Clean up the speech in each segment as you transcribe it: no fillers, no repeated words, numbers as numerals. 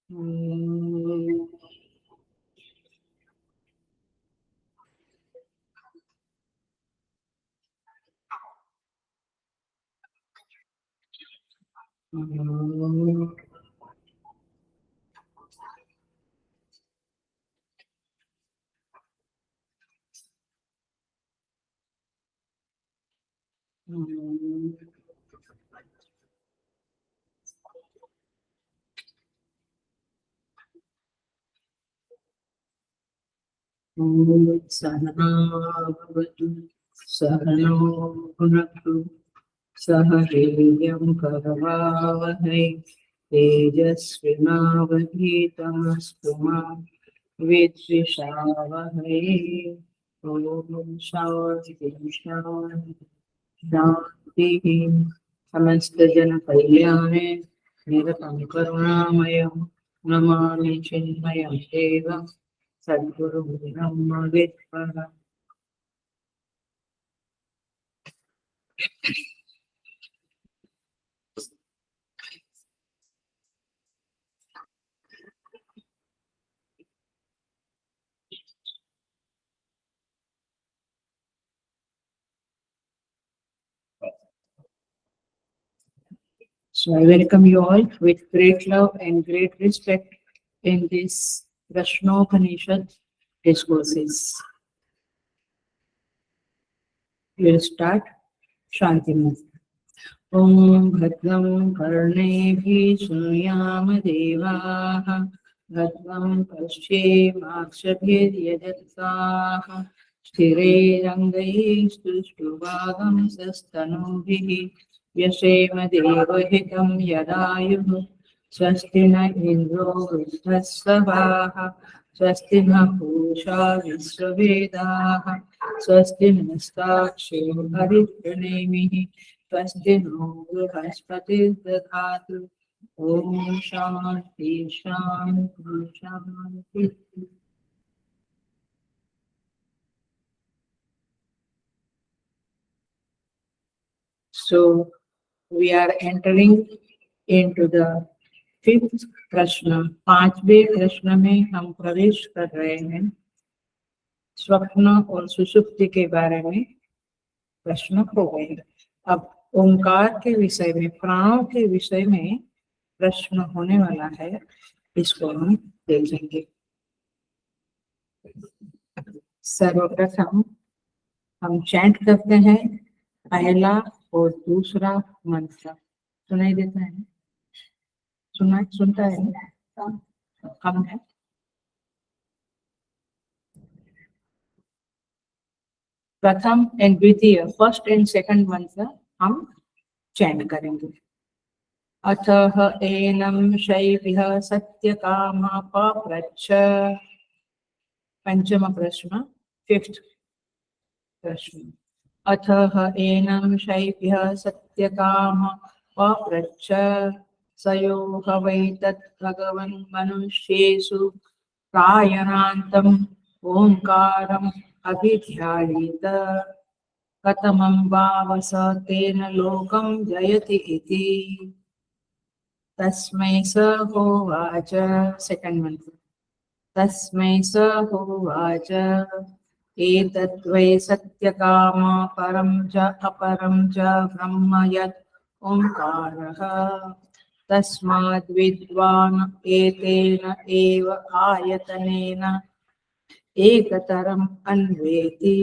Mm, mm, mm, सहना भवतु सहनो भुनक्तु सह वीर्यं करवावहै तेजस्विनावधीतमस्तु मा विद्विषावहै। ॐ शान्ति शान्ति शान्तिः। समस्त जन कल्याणे निरतं करुणामयं नमामि चिन्मयं देवं सद्गुरुं ब्रह्मविद्वः। So I welcome you all with great love and great respect in this Prashnopanishad discourses. We'll start Shanti Mudra. Om Bhadram Karneभिः शृणुयाम देवाः भद्रं पश्येमाक्षभिर्यजत्राः स्थिरैरङ्गैः सुष्ठुवागंसस्तनूभिः व्यशेम देवहितं यदायुः स्वस्ति न इन्द्रो वृद्धस्सवाः स्वस्ति न पूषा विश्ववेदाः स्वस्ति नस्ताक्षो हरिप्रणेमिः स्वस्ति नो बृहस्पतिर्दधातु ॐ शान्ति शान्ति शान्ति। So we are entering into the fifth प्रश्न। पांचवें प्रश्न में हम प्रवेश कर रहे हैं। स्वप्न और सुषुप्ति के बारे में प्रश्न हो गए। अब ओंकार के विषय में, प्राणों के विषय में प्रश्न होने वाला है, इसको हम देखेंगे। सर्वप्रथम हम चैंट करते हैं पहला और दूसरा मंत्र। सुनाई देता है? सुनता है? कम है। प्रथम एंड द्वितीय, फर्स्ट एंड सेकंड मंत्र हम चैंट करेंगे। अथः एनं शैव्यः सत्यकामः पप्रच्छ। पंचम प्रश्न, फिफ्थ प्रश्न। अथः एनं शैव्यः सत्यकामः पप्रच्छ सयो वै तत् भगवन् मनुष्येषु प्रायणान्तम् ओंकारम् अभिध्यायेत कथमं वावस तेन लोकं जयति इति। तस्मै स होवाच। सेकंड मंत्र। तस्मै स होवाच एतद्वै सत्यकाम परं च अपरं च ब्रह्म यत् ओंकारः तस्माद् विद्वान् एतेन एव आयतनेन एकतरम् अन्वेति।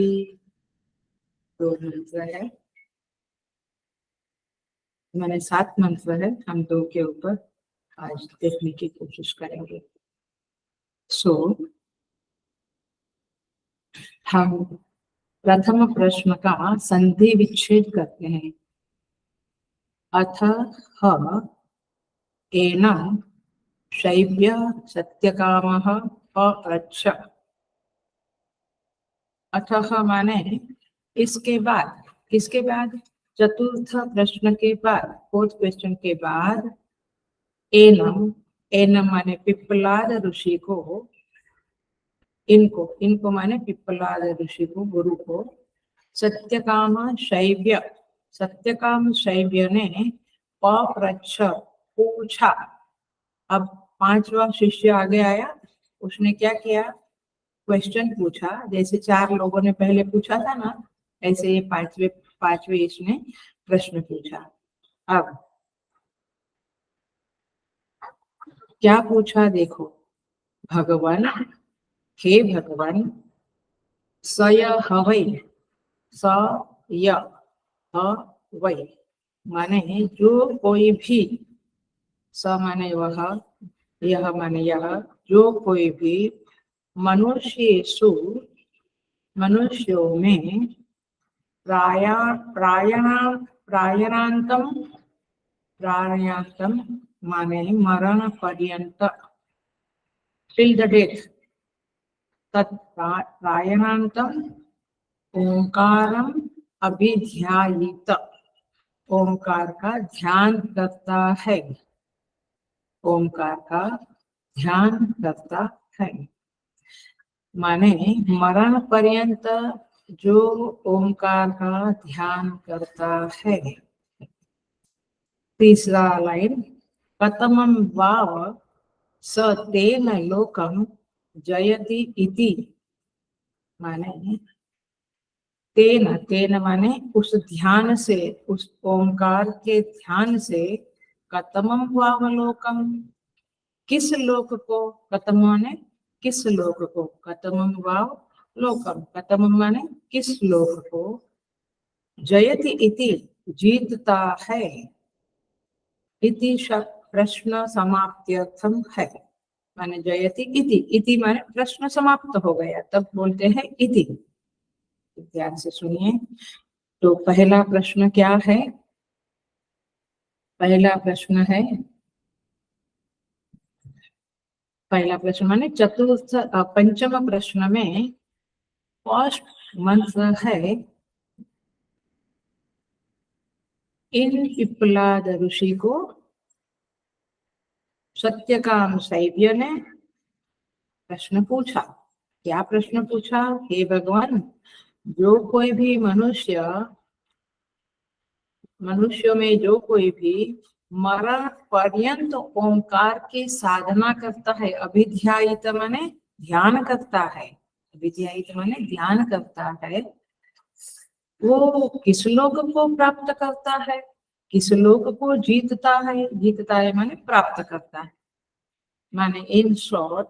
दो मंत्र है, मैंने 7 मंत्र है, हम 2 के ऊपर आज देखने की कोशिश करेंगे। सो हम प्रथम प्रश्न का संधि विच्छेद करते हैं। अथ एनं शैव्यः सत्यकामः पप्रच्छ। अथः माने इसके बाद, किसके बाद? चतुर्थ प्रश्न के बाद, फोर्थ क्वेश्चन के बाद एनम, एनम माने पिप्पलाद ऋषि को, इनको माने पिप्पलाद ऋषि को, गुरु को, सत्यकाम शैव्य, सत्यकाम शैव्य ने पप्रच्छ पूछा। अब पांचवा शिष्य आगे आया, उसने क्या किया, क्वेश्चन पूछा। जैसे 4 लोगों ने पहले पूछा था ना, ऐसे ये पांचवे इसने प्रश्न पूछा। अब क्या पूछा देखो, भगवान, हे भगवान, स य ह वै, स य ह वै माने जो कोई भी, स माने वह, यह माने यह, जो कोई भी मनुष्येषु, मनुष्यों में प्रायणांतम, प्रायणांतम माने मरण पर्यंत, टिल द डेथ, तत्प्रायणांतम ओंकारम अभिध्यायित, ओंकार का ध्यान करता है, ओंकार का ध्यान करता है। माने मरण पर्यंत जो ओंकार का ध्यान करता है। तीसरा लाइन, कतमं वाव स तेन लोकम जयति इति, माने तेन, तेन माने उस ध्यान से, उस ओंकार के ध्यान से, कतमं वाव लोकम, किस लोक को, कतम माने किस लोक को, कतमं वाव लोकम, कतमं माने किस लोक को, जयति इति जीतता है, इति प्रश्न समाप्त्यर्थम है, माने जयति इति माने प्रश्न समाप्त हो गया, तब बोलते हैं इति। ध्यान से सुनिए। तो पहला प्रश्न क्या है, पहला प्रश्न है, पहला प्रश्न माने चतुर्थ पंचम प्रश्न में फर्स्ट मंत्र है, इन पिप्पलाद ऋषि को सत्यकाम शैव्य ने प्रश्न पूछा। क्या प्रश्न पूछा, हे भगवान, जो कोई भी मनुष्यों में जो कोई भी मरण पर्यंत ओंकार की साधना करता है, अभिध्यायित माने ध्यान करता है, अभिध्यायित माने ध्यान करता है, वो किस लोक को प्राप्त करता है, किस लोक को जीतता है, जीतता है माने प्राप्त करता है। माने इन शॉर्ट,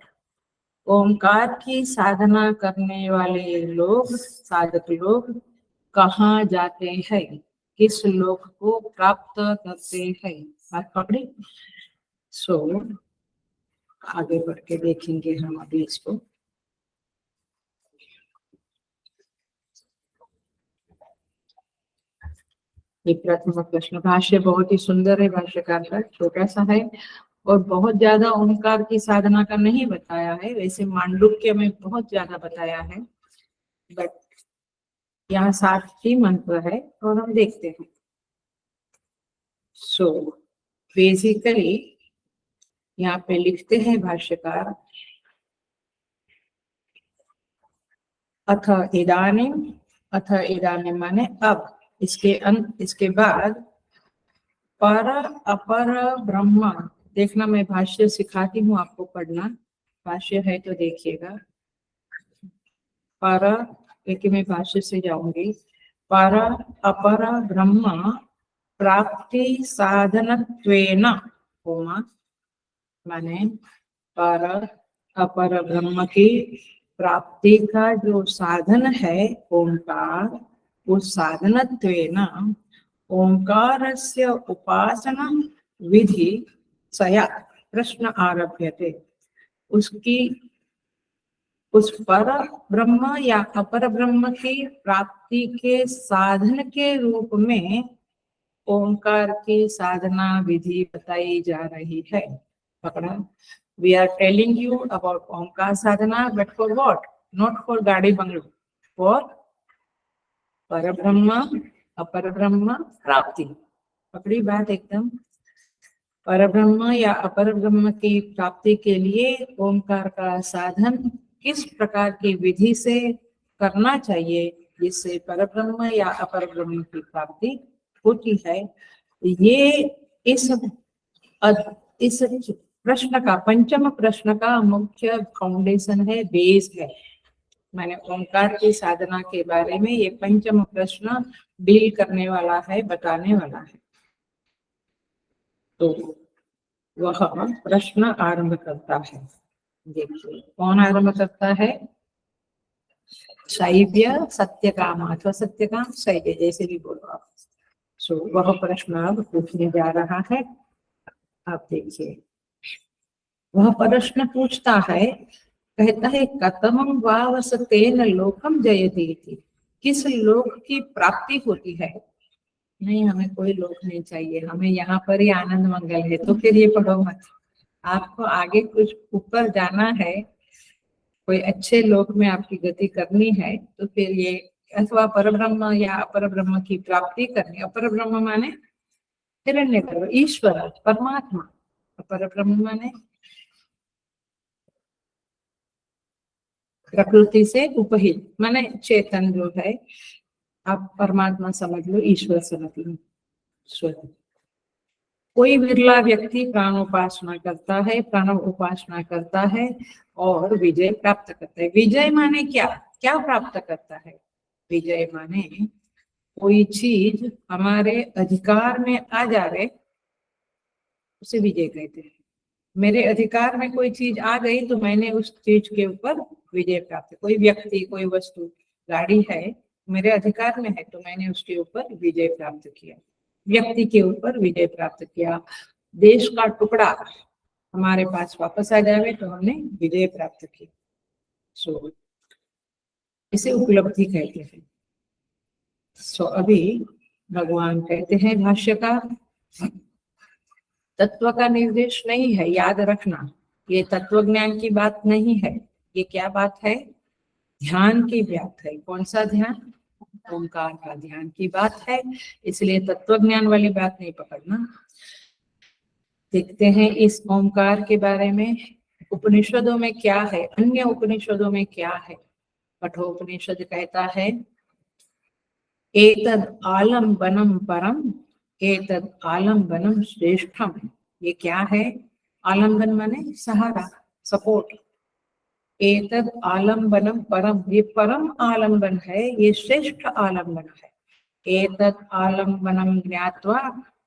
ओंकार की साधना करने वाले लोग, साधक लोग कहाँ जाते हैं, किस लोक को प्राप्त करते हैं। बात पकड़ी। सो आगे बढ़ के देखेंगे हम अभी इसको। ये प्रथम प्रश्न, भाष्य बहुत ही सुंदर है, भाष्यकार का छोटा सा है और बहुत ज्यादा ओंकार की साधना का नहीं बताया है, वैसे मांडुक्य में बहुत ज्यादा बताया है, बट यहाँ 7 ही मंत्र है और हम देखते हैं। सो बेसिकली यहाँ पे लिखते हैं भाष्यकार, अथ इदानीम माने अब, इसके बाद पर अपर ब्रह्म, देखना मैं भाष्य सिखाती हूँ आपको पढ़ना, भाष्य है तो देखिएगा। पर, लेकिन मैं भाष्य से जाऊंगी, पर अपर ब्रह्म प्राप्ति साधनत्वेन होमा, माने पर अपर ब्रह्म की प्राप्ति का जो साधन है ओंकार, उस साधनत्वेन ओंकारस्य उपासना विधि सया प्रश्न आरभ्यते, उसकी, उस पर ब्रह्म या अपर ब्रह्म की प्राप्ति के साधन के रूप में ओंकार की साधना विधि बताई जा रही है। पकड़ा, we are telling you about ओंकार साधना, but for what, not for gaadi bungalow, for पर ब्रह्म अपर ब्रह्म प्राप्ति। पकड़ी बात एकदम। पर ब्रह्म या अपर ब्रह्म की प्राप्ति के लिए ओंकार का साधन किस प्रकार की विधि से करना चाहिए, जिससे पर ब्रह्म या अपर ब्रह्म की प्राप्ति होती है, ये इस प्रश्न का, पंचम प्रश्न का मुख्य फाउंडेशन है, बेस है। मैंने ओंकार की साधना के बारे में ये पंचम प्रश्न डील करने वाला है, बताने वाला है। तो वह प्रश्न आरंभ करता है। देखिए कौन आरंभ करता है? शैव्य सत्यकाम अथवा सत्यकाम शैव्य, जैसे भी बोलो आप। सो वह प्रश्न अब पूछने जा रहा है। आप देखिए वह प्रश्न पूछता है, कहता है कतमं वावसतेन लोकम जयति इति। किस लोक की प्राप्ति होती है? नहीं, हमें कोई लोक नहीं चाहिए, हमें यहाँ पर ही आनंद मंगल है। तो फिर ये पढ़ो मत, आपको आगे कुछ ऊपर जाना है, कोई अच्छे लोक में आपकी गति करनी है, तो फिर ये अथवा परब्रह्म या अपर ब्रह्म की प्राप्ति करनी। अपर ब्रह्म माने हिरण्यगर्भ, ईश्वर, परमात्मा। अपर ब्रह्म माने प्रकृति से उपहित, माने चेतन जो है। आप परमात्मा समझ लो, ईश्वर समझ लो, स्वयं। कोई विरला व्यक्ति प्राणोपासना करता है, प्राण उपासना करता है और विजय प्राप्त करता है। विजय माने क्या? क्या प्राप्त करता है? विजय माने कोई चीज हमारे अधिकार में आ जाए, उसे विजय कहते हैं। मेरे अधिकार में कोई चीज आ गई तो मैंने उस चीज के ऊपर विजय प्राप्त। कोई व्यक्ति, कोई वस्तु, गाड़ी है, मेरे अधिकार में है तो मैंने उसके ऊपर विजय प्राप्त किया। व्यक्ति के ऊपर विजय प्राप्त किया। देश का टुकड़ा हमारे पास वापस आ जाए तो हमने विजय प्राप्त की। सो इसे उपलब्धि कहते हैं। सो अभी भगवान कहते हैं भाष्य का, तत्व का निर्देश नहीं है, याद रखना। ये तत्व ज्ञान की बात नहीं है, ये क्या बात है? ध्यान की बात है। कौन सा ध्यान? ओंकार का ध्यान की बात है, इसलिए तत्व ज्ञान वाली बात नहीं पकड़ना। देखते हैं इस ओंकार के बारे में उपनिषदों में क्या है, अन्य उपनिषदों में क्या है। कठोपनिषद कहता है एतद आलम्बनम परम, एतद आलम्बनम श्रेष्ठम। ये क्या है? आलम्बन माने सहारा, सपोर्ट। एतद आलम्बनम परम, ये परम आलम्बन है, ये श्रेष्ठ आलम्बन है। एतद आलम्बनम ज्ञात्वा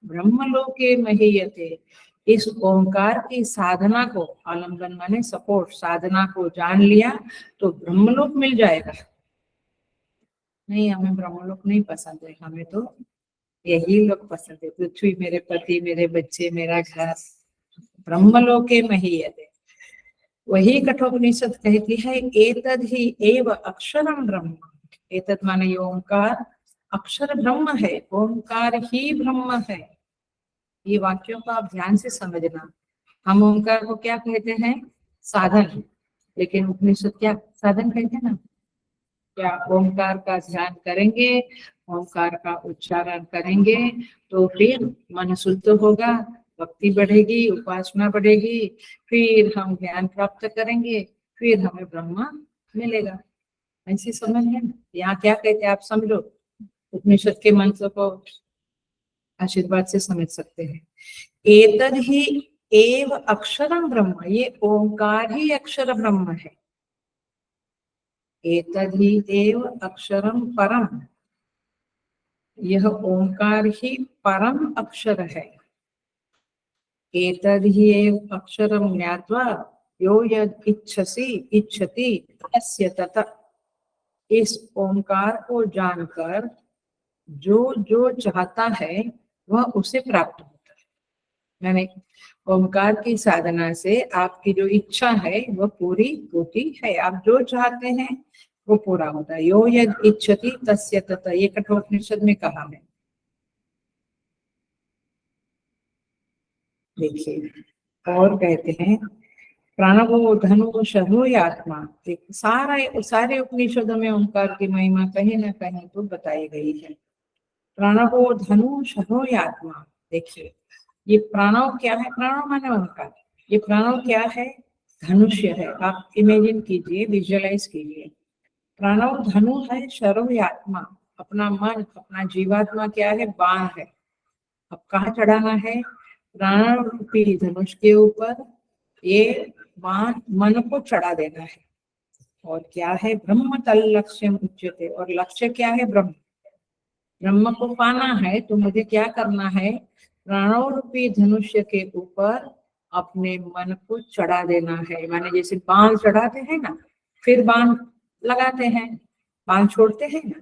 ब्रह्मलोके महीयते। इस ओंकार की साधना को, आलम्बन माने सपोर्ट, साधना को जान लिया तो ब्रह्मलोक मिल जाएगा। नहीं, हमें ब्रह्मलोक नहीं पसंद है, हमें तो यही लोग पसंद है। पृथ्वी, मेरे पति, मेरे बच्चे, मेरा घर। ब्रह्मलोके महीयते, वही कठोपनिषद कहती है एतद ही एव अक्षरम ब्रह्म। एतद माने ये ओंकार अक्षर ब्रह्म है, ओंकार ही ब्रह्म है। ये वाक्यों को आप ध्यान से समझना। हम ओंकार को क्या कहते हैं? साधन। लेकिन उपनिषद क्या साधन कहते हैं ना? क्या ओंकार का ध्यान करेंगे, ओंकार का उच्चारण करेंगे तो फिर मन शुद्ध होगा, भक्ति बढ़ेगी, उपासना बढ़ेगी, फिर हम ज्ञान प्राप्त करेंगे, फिर हमें ब्रह्म मिलेगा। ऐसी समझ है ना? यहाँ क्या कहते हैं आप समझो, उपनिषद के मंत्र को आशीर्वाद से समझ सकते हैं। एतद ही एव अक्षरम ब्रह्म, ये ओंकार ही अक्षर ब्रह्म है। एतद ही एव अक्षरम परम, यह ओंकार ही परम अक्षर है। एतद ही एव अक्षरम ज्ञात्वा यो यद इच्छसि इच्छति तस्य तत। इस ओंकार को जानकर जो जो चाहता है वह उसे प्राप्त होता है। मैंने ओंकार की साधना से आपकी जो इच्छा है वह पूरी होती है। आप जो चाहते हैं वो पूरा होता है। यो यद इच्छति तस्य तत, ये कठोपनिषद में कहा है। देखिए और कहते हैं प्राणवो धनु शहु आत्मा। सारे उपनिषदों में ओंकार की महिमा कहीं ना कहीं तो बताई गई है। प्राणवो धनु शहु आत्मा। देखिए ये प्रणव क्या है? प्रणव माने ओंकार। ये प्रणव क्या है? धनुष्य है। आप इमेजिन कीजिए, विजुअलाइज कीजिए। प्रणव धनु है, शरव आत्मा अपना मन, अपना जीवात्मा क्या है? बाण है। अब कहाँ चढ़ाना है? प्राण रूपी धनुष के ऊपर ये मन को चढ़ा देना है। और क्या है? ब्रह्म तल लक्ष्यम उच्यते, और लक्ष्य क्या है? ब्रह्म। ब्रह्म को पाना है तो मुझे क्या करना है? प्राणों रूपी धनुष्य के ऊपर अपने मन को चढ़ा देना है। माने जैसे बाण चढ़ाते हैं ना, फिर बाण लगाते हैं, बाण छोड़ते हैं ना।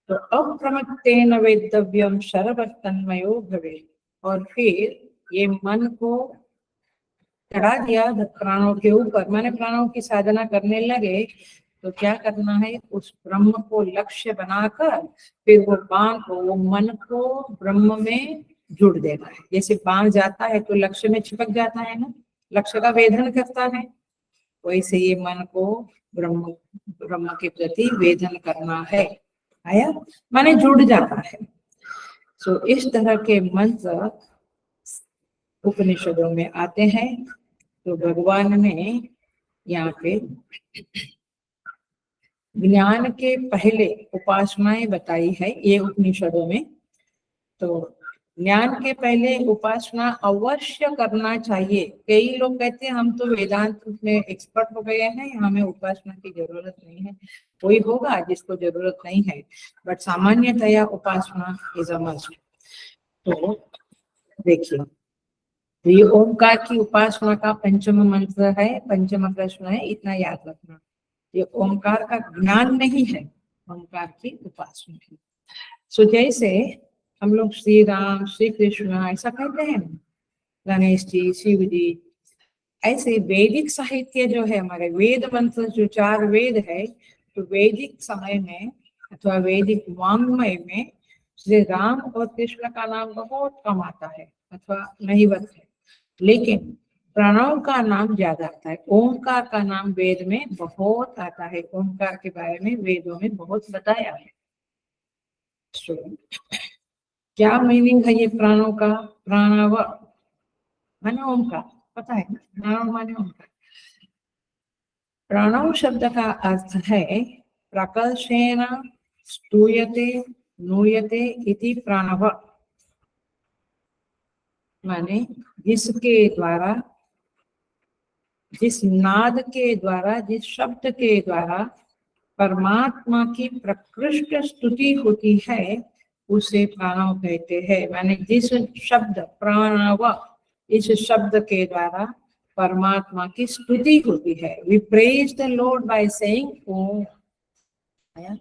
तो अप्रमत्तेन वेद्धव्यम शरवत्तन्मयो भवे। और फिर ये मन को चढ़ा दिया प्राणों के ऊपर, मैंने प्राणों की साधना करने लगे, तो क्या करना है? उस ब्रह्म को लक्ष्य बनाकर फिर वो बाण को, वो मन को ब्रह्म में जुड़ देना है। जैसे बाण जाता है तो लक्ष्य में चिपक जाता है ना, लक्ष्य का वेधन करता है, वैसे ये मन को ब्रह्म ब्रह्म के प्रति वेधन करना है। आया? माने जुड़ जाता है। सो इस तरह के मंत्र उपनिषदों में आते हैं। तो भगवान ने यहाँ पे ज्ञान के पहले उपासनाएं बताई है ये उपनिषदों में। तो ज्ञान के पहले उपासना अवश्य करना चाहिए। कई लोग कहते हैं हम तो वेदांत में एक्सपर्ट हो गए हैं, हमें उपासना की जरूरत नहीं है। कोई होगा जिसको जरूरत नहीं है, बट सामान्यतया उपासना इज अ मस्ट। तो देखिए, ये ओंकार की उपासना का पंचम मंत्र है, पंचम प्रश्न है, इतना याद रखना। ये ओंकार का ज्ञान नहीं है, ओंकार की उपासना है। सो जैसे हम लोग श्री राम, श्री कृष्ण ऐसा कहते हैं, गणेश जी, शिव जी, ऐसे वैदिक साहित्य जो है, हमारे वेद मंत्र जो 4 वेद है, तो वैदिक समय में अथवा वैदिक वाङ्मय में श्री राम और कृष्ण का नाम बहुत कम आता है अथवा नहीवत है, लेकिन प्रणव का नाम ज्यादा आता है। ओंकार का नाम वेद में बहुत आता है। ओंकार के बारे में वेदों में बहुत बताया है। So, क्या मीनिंग है ये प्राणों का? प्राणव माने ओंकार, पता है ना, प्राणव माने ओंकार। प्राणव शब्द का अर्थ है प्रकर्षेण स्तूयते नूयते इति प्राणव, माने जिसके द्वारा, जिस नाद के द्वारा, जिस शब्द के द्वारा परमात्मा की प्रकृष्ट स्तुति होती है, उसे प्राणव कहते हैं। माने जिस शब्द प्राणव, इस शब्द के द्वारा परमात्मा की स्तुति होती है। We praise the Lord by saying Om.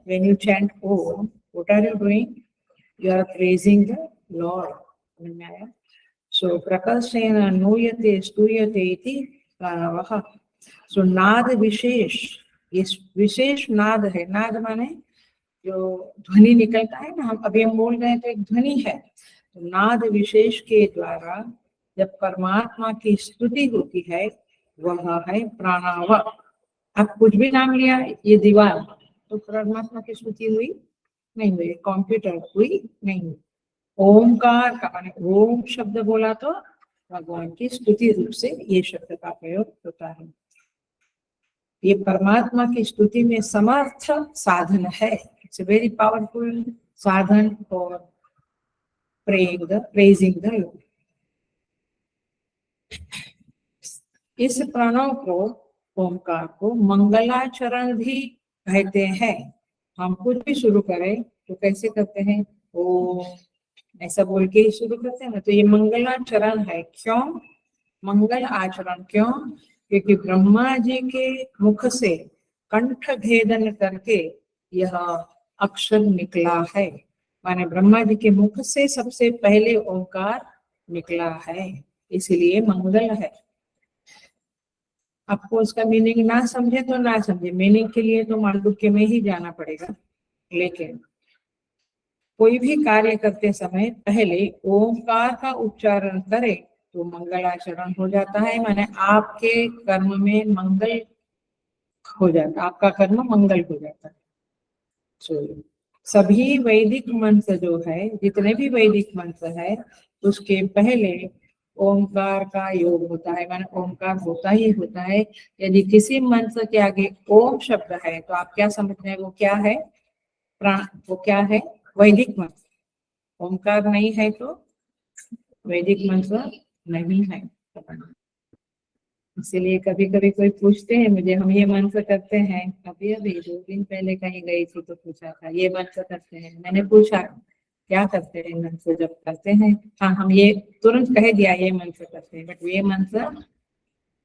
When you chant Om, what are you doing? You are praising the Lord. So prakashena nuyate stuyate iti pranavah. So नाद विशेष, ये विशेष नाद है। नाद माने जो ध्वनि निकलता है ना, हम अभी हम बोल रहे हैं तो एक ध्वनि है। तो नाद विशेष के द्वारा जब परमात्मा की स्तुति होती है, वह है प्राणव। आप कुछ भी नाम लिया, ये दीवार, तो परमात्मा की स्तुति हुई नहीं हुई, कंप्यूटर हुई नहीं हुई। ओंकार का माने ओम शब्द बोला तो भगवान की स्तुति रूप से ये शब्द का प्रयोग होता है। ये परमात्मा की स्तुति में समर्थ साधन है। इट्स अ वेरी पावरफुल साधन फॉर प्रेजिंग द लॉर्ड। इस प्रणव को, ओंकार को मंगलाचरण भी कहते हैं। हम कुछ भी शुरू करें तो कैसे करते हैं? ओम ऐसा बोल के ही शुरू करते हैं ना, तो ये मंगलाचरण है। क्यों मंगल आचरण? क्यों? क्योंकि ब्रह्मा जी के मुख से कंठ भेदन करके यह अक्षर निकला है। माने ब्रह्मा जी के मुख से सबसे पहले ओंकार निकला है, इसलिए मंगल है। आपको उसका मीनिंग ना समझे तो ना समझे, मीनिंग के लिए तो मांडुक्य में ही जाना पड़ेगा। लेकिन कोई भी कार्य करते समय पहले ओंकार का उच्चारण करे तो मंगलाचरण हो जाता है। माने आपके कर्म में मंगल हो जाता, आपका कर्म मंगल हो जाता है। तो सभी वैदिक मंत्र जो है, जितने भी वैदिक मंत्र है, उसके पहले ओंकार का योग होता है। माने ओंकार होता ही होता है। यदि किसी मंत्र के आगे ओम शब्द है तो आप क्या समझते हैं? वो क्या है? प्राण। वो क्या है? वैदिक मंत्र। ओंकार नहीं है तो वैदिक मंत्र नहीं है। इसीलिए कभी कभी कोई पूछते हैं मुझे, हम ये मंत्र करते हैं, अभी अभी 2 दिन पहले कहीं गई थी तो पूछा था ये मंत्र करते हैं, मैंने पूछा क्या करते हैं मंत्र जब करते हैं, हाँ हम ये तुरंत कह दिया ये मंत्र करते हैं, बट ये मंत्र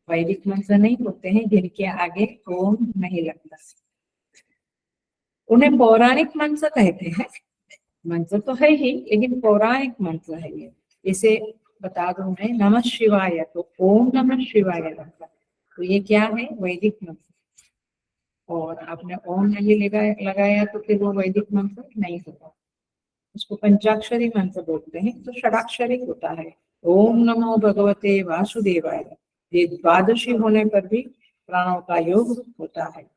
वैदिक मंत्र नहीं होते हैं जिनके आगे ओम नहीं लगता, उन्हें पौराणिक मंत्र कहते हैं। मंत्र तो है ही लेकिन पौराणिक मंत्र है ये। इसे बता दूं मैं, नमः शिवाय, तो ओम नमः शिवाय लगता, तो ये क्या है, वैदिक मंत्र। और आपने ओम नहीं लगाया तो फिर वो वैदिक मंत्र नहीं होता, उसको पंचाक्षरी मंत्र बोलते हैं, तो षडाक्षरी होता है। ओम नमो भगवते वासुदेवाय, ये द्वादशी होने पर भी प्राणों का योग होता है।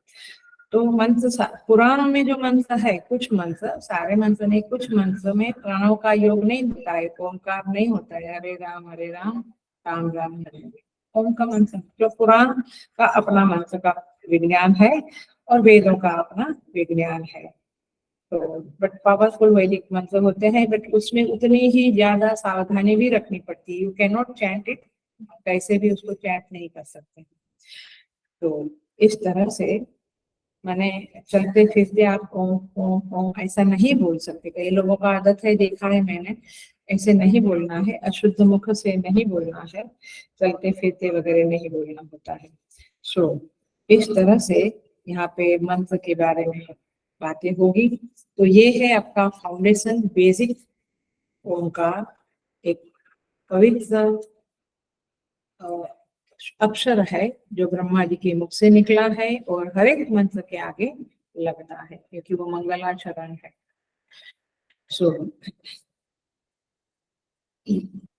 तो मंत्र पुराणों में जो मंत्र है, कुछ मंत्र, सारे मंत्र नहीं, कुछ मंत्र में प्राणों का योग नहीं होता है, ओंकार नहीं होता है, हरे राम राम राम हरे हरे, ओम का मंत्र जो पुराण का अपना मंत्र का विज्ञान है और वेदों का अपना विज्ञान है। तो बट पावरफुल वैदिक मंत्र होते हैं, बट उसमें उतनी ही ज्यादा सावधानी भी रखनी पड़ती है, you can not chant it, कैसे भी उसको चैंट नहीं कर सकते। तो इस तरह से माने चलते फिरते आप ओम ओम ओम ऐसा नहीं बोल सकते, कई लोगों का आदत है, देखा है मैंने, ऐसे नहीं बोलना है, अशुद्ध मुख से नहीं बोलना है, चलते फिरते वगैरह नहीं बोलना होता है। सो इस तरह से यहाँ पे मंत्र के बारे में बातें होगी। तो ये है आपका फाउंडेशन, बेसिक ओंकार, एक पवित्र अक्षर है जो ब्रह्मा जी के मुख से निकला है और हर एक मंत्र के आगे लगता है क्योंकि वो मंगलाचरण है। सो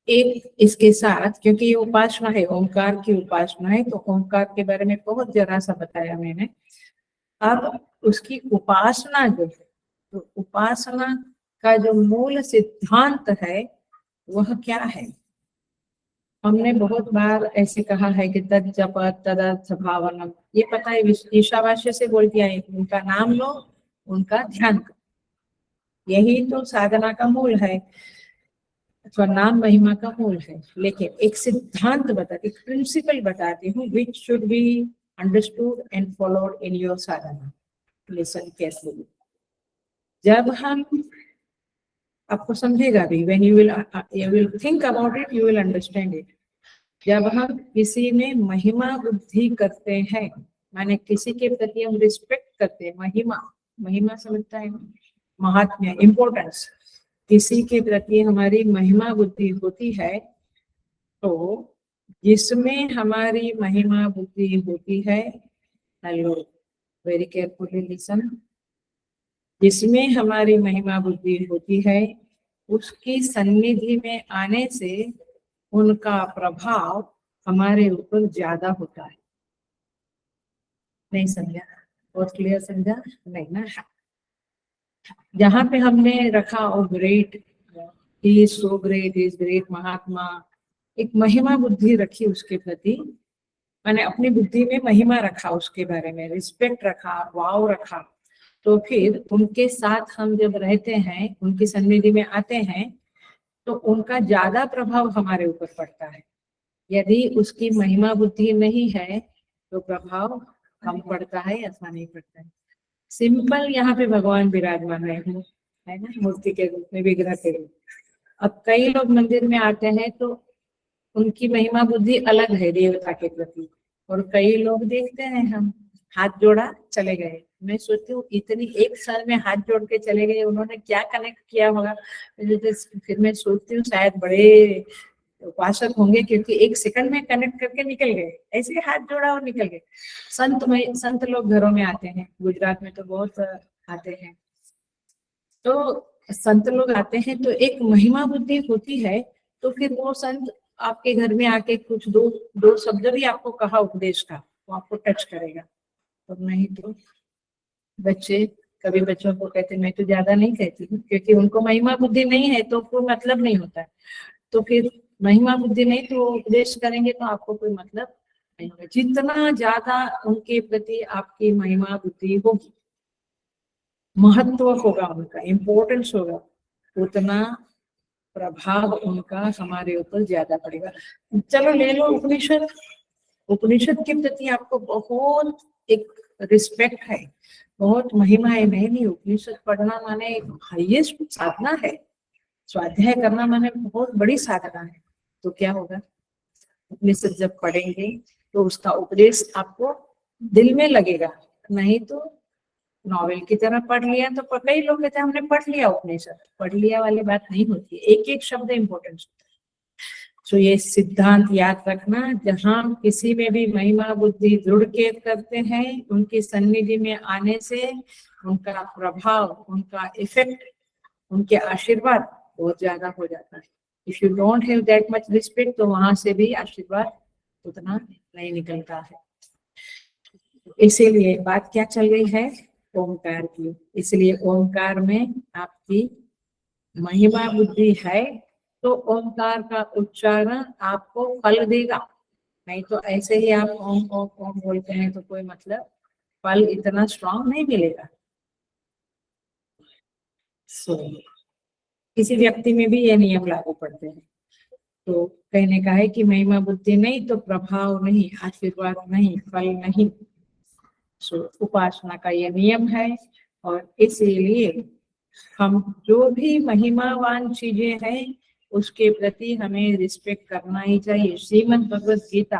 एक इसके साथ, क्योंकि ये उपासना है, ओंकार की उपासना है, तो ओंकार के बारे में बहुत जरा सा बताया मैंने। अब उसकी उपासना जो है, तो उपासना का जो मूल सिद्धांत है वह क्या है। हमने बहुत बार ऐसे कहा है कि तद जप तदर्थ भावनम, ये पता है, ईशावास्य से बोल दिया है, उनका नाम लो, उनका ध्यान करो, यही तो साधना का मूल है अथवा नाम महिमा का मूल है। लेकिन एक सिद्धांत बताती, एक प्रिंसिपल बताती हूँ, which should be understood and followed in your Sadhana. Listen carefully, जब हम, आपको समझेगा भी, when you will think about it, you will understand it। जब हम किसी में महिमा बुद्धि करते हैं, माने किसी के प्रति हम रिस्पेक्ट करते हैं, महिमा समझता है, महात्म्य, इम्पोर्टेंस, किसी के प्रति हमारी महिमा बुद्धि होती है, तो जिसमें हमारी महिमा बुद्धि होती है, हेलो वेरी केयरफुली लिसन, जिसमें हमारी महिमा बुद्धि होती है उसकी सन्निधि में आने से उनका प्रभाव हमारे ऊपर ज्यादा होता है। नहीं समझा? बहुत क्लियर समझा? नहीं ना? जहाँ पे हमने रखा oh great, he is so great, he is great महात्मा, एक महिमा बुद्धि रखी उसके प्रति, मैंने अपनी बुद्धि में महिमा रखा, उसके बारे में रिस्पेक्ट रखा, वाव रखा, तो फिर उनके साथ हम जब रहते हैं, उनकी सन्निधि में आते हैं, तो उनका ज्यादा प्रभाव हमारे ऊपर पड़ता है। यदि उसकी महिमा बुद्धि नहीं है तो प्रभाव कम पड़ता है, ऐसा नहीं पड़ता है। सिंपल यहाँ पे भगवान विराजमान है ना, मूर्ति के रूप में, विग्रह के रूप। अब कई लोग मंदिर में आते हैं तो उनकी महिमा बुद्धि अलग है देवता के प्रति, और कई लोग देखते हैं हम हाथ जोड़ा चले गए, मैं सोचती हूँ इतनी एक साल में हाथ जोड़ के चले गए, उन्होंने क्या कनेक्ट किया होगा। फिर मैं सोचती हूँ शायद बड़े उपासक होंगे, क्योंकि एक सेकंड में कनेक्ट करके निकल गए, ऐसे हाथ जोड़ा और निकल गए। संत लोग घरों में आते हैं, गुजरात में तो बहुत आते हैं, तो संत लोग आते हैं तो एक महिमा बुद्धि होती है, तो फिर वो संत आपके घर में आके कुछ दो शब्द भी आपको कहा उपदेश का, वो आपको टच करेगा। और नहीं तो बच्चे, कभी बच्चों को कहते, मैं तो ज्यादा नहीं कहती हूँ, क्योंकि उनको महिमा बुद्धि नहीं है तो कोई मतलब नहीं होता है। तो फिर महिमा बुद्धि नहीं तो उपदेश करेंगे तो आपको कोई मतलब नहीं होगा। जितना ज्यादा उनके प्रति आपकी महिमा बुद्धि होगी, महत्व होगा उनका, इम्पोर्टेंस होगा, उतना प्रभाव उनका हमारे ऊपर ज्यादा पड़ेगा। चलो ले लो उपनिषद, उपनिषद के प्रति आपको बहुत एक रिस्पेक्ट है, बहुत महिमा है। नहीं, उपनिषद पढ़ना माने हाईएस्ट साधना है, स्वाध्याय करना माने बहुत बड़ी साधना है। तो क्या होगा, उपनिषद जब पढ़ेंगे तो उसका उपदेश आपको दिल में लगेगा। नहीं तो नॉवेल की तरह पढ़ लिया तो कई लोग कहते हैं हमने पढ़ लिया उपनिषद, पढ़ लिया वाली बात नहीं होती है, एक एक शब्द इम्पोर्टेंट होता है। तो ये सिद्धांत याद रखना, जहाँ किसी में भी महिमा बुद्धि दृढ़ के करते हैं, उनकी सन्निधि में आने से उनका प्रभाव, उनका इफेक्ट, उनके आशीर्वाद बहुत ज्यादा हो जाता है। If you don't have that much respect तो वहां से भी आशीर्वाद उतना नहीं निकलता है। इसीलिए बात क्या चल रही है, ओमकार की। इसलिए ओमकार में आपकी महिमा बुद्धि है तो ओमकार का उच्चारण आपको फल देगा। नहीं तो ऐसे ही आप ओम ओम ओम बोलते हैं तो कोई मतलब फल इतना स्ट्रांग नहीं मिलेगा। किसी व्यक्ति में भी ये नियम लागू पड़ते हैं। तो कहने का है कि महिमा बुद्धि नहीं तो प्रभाव नहीं, आशीर्वाद नहीं, फल नहीं। उपासना का ये नियम है। और इसीलिए हम जो भी महिमावान चीजें हैं उसके प्रति हमें रिस्पेक्ट करना ही चाहिए। श्रीमद् भगवत गीता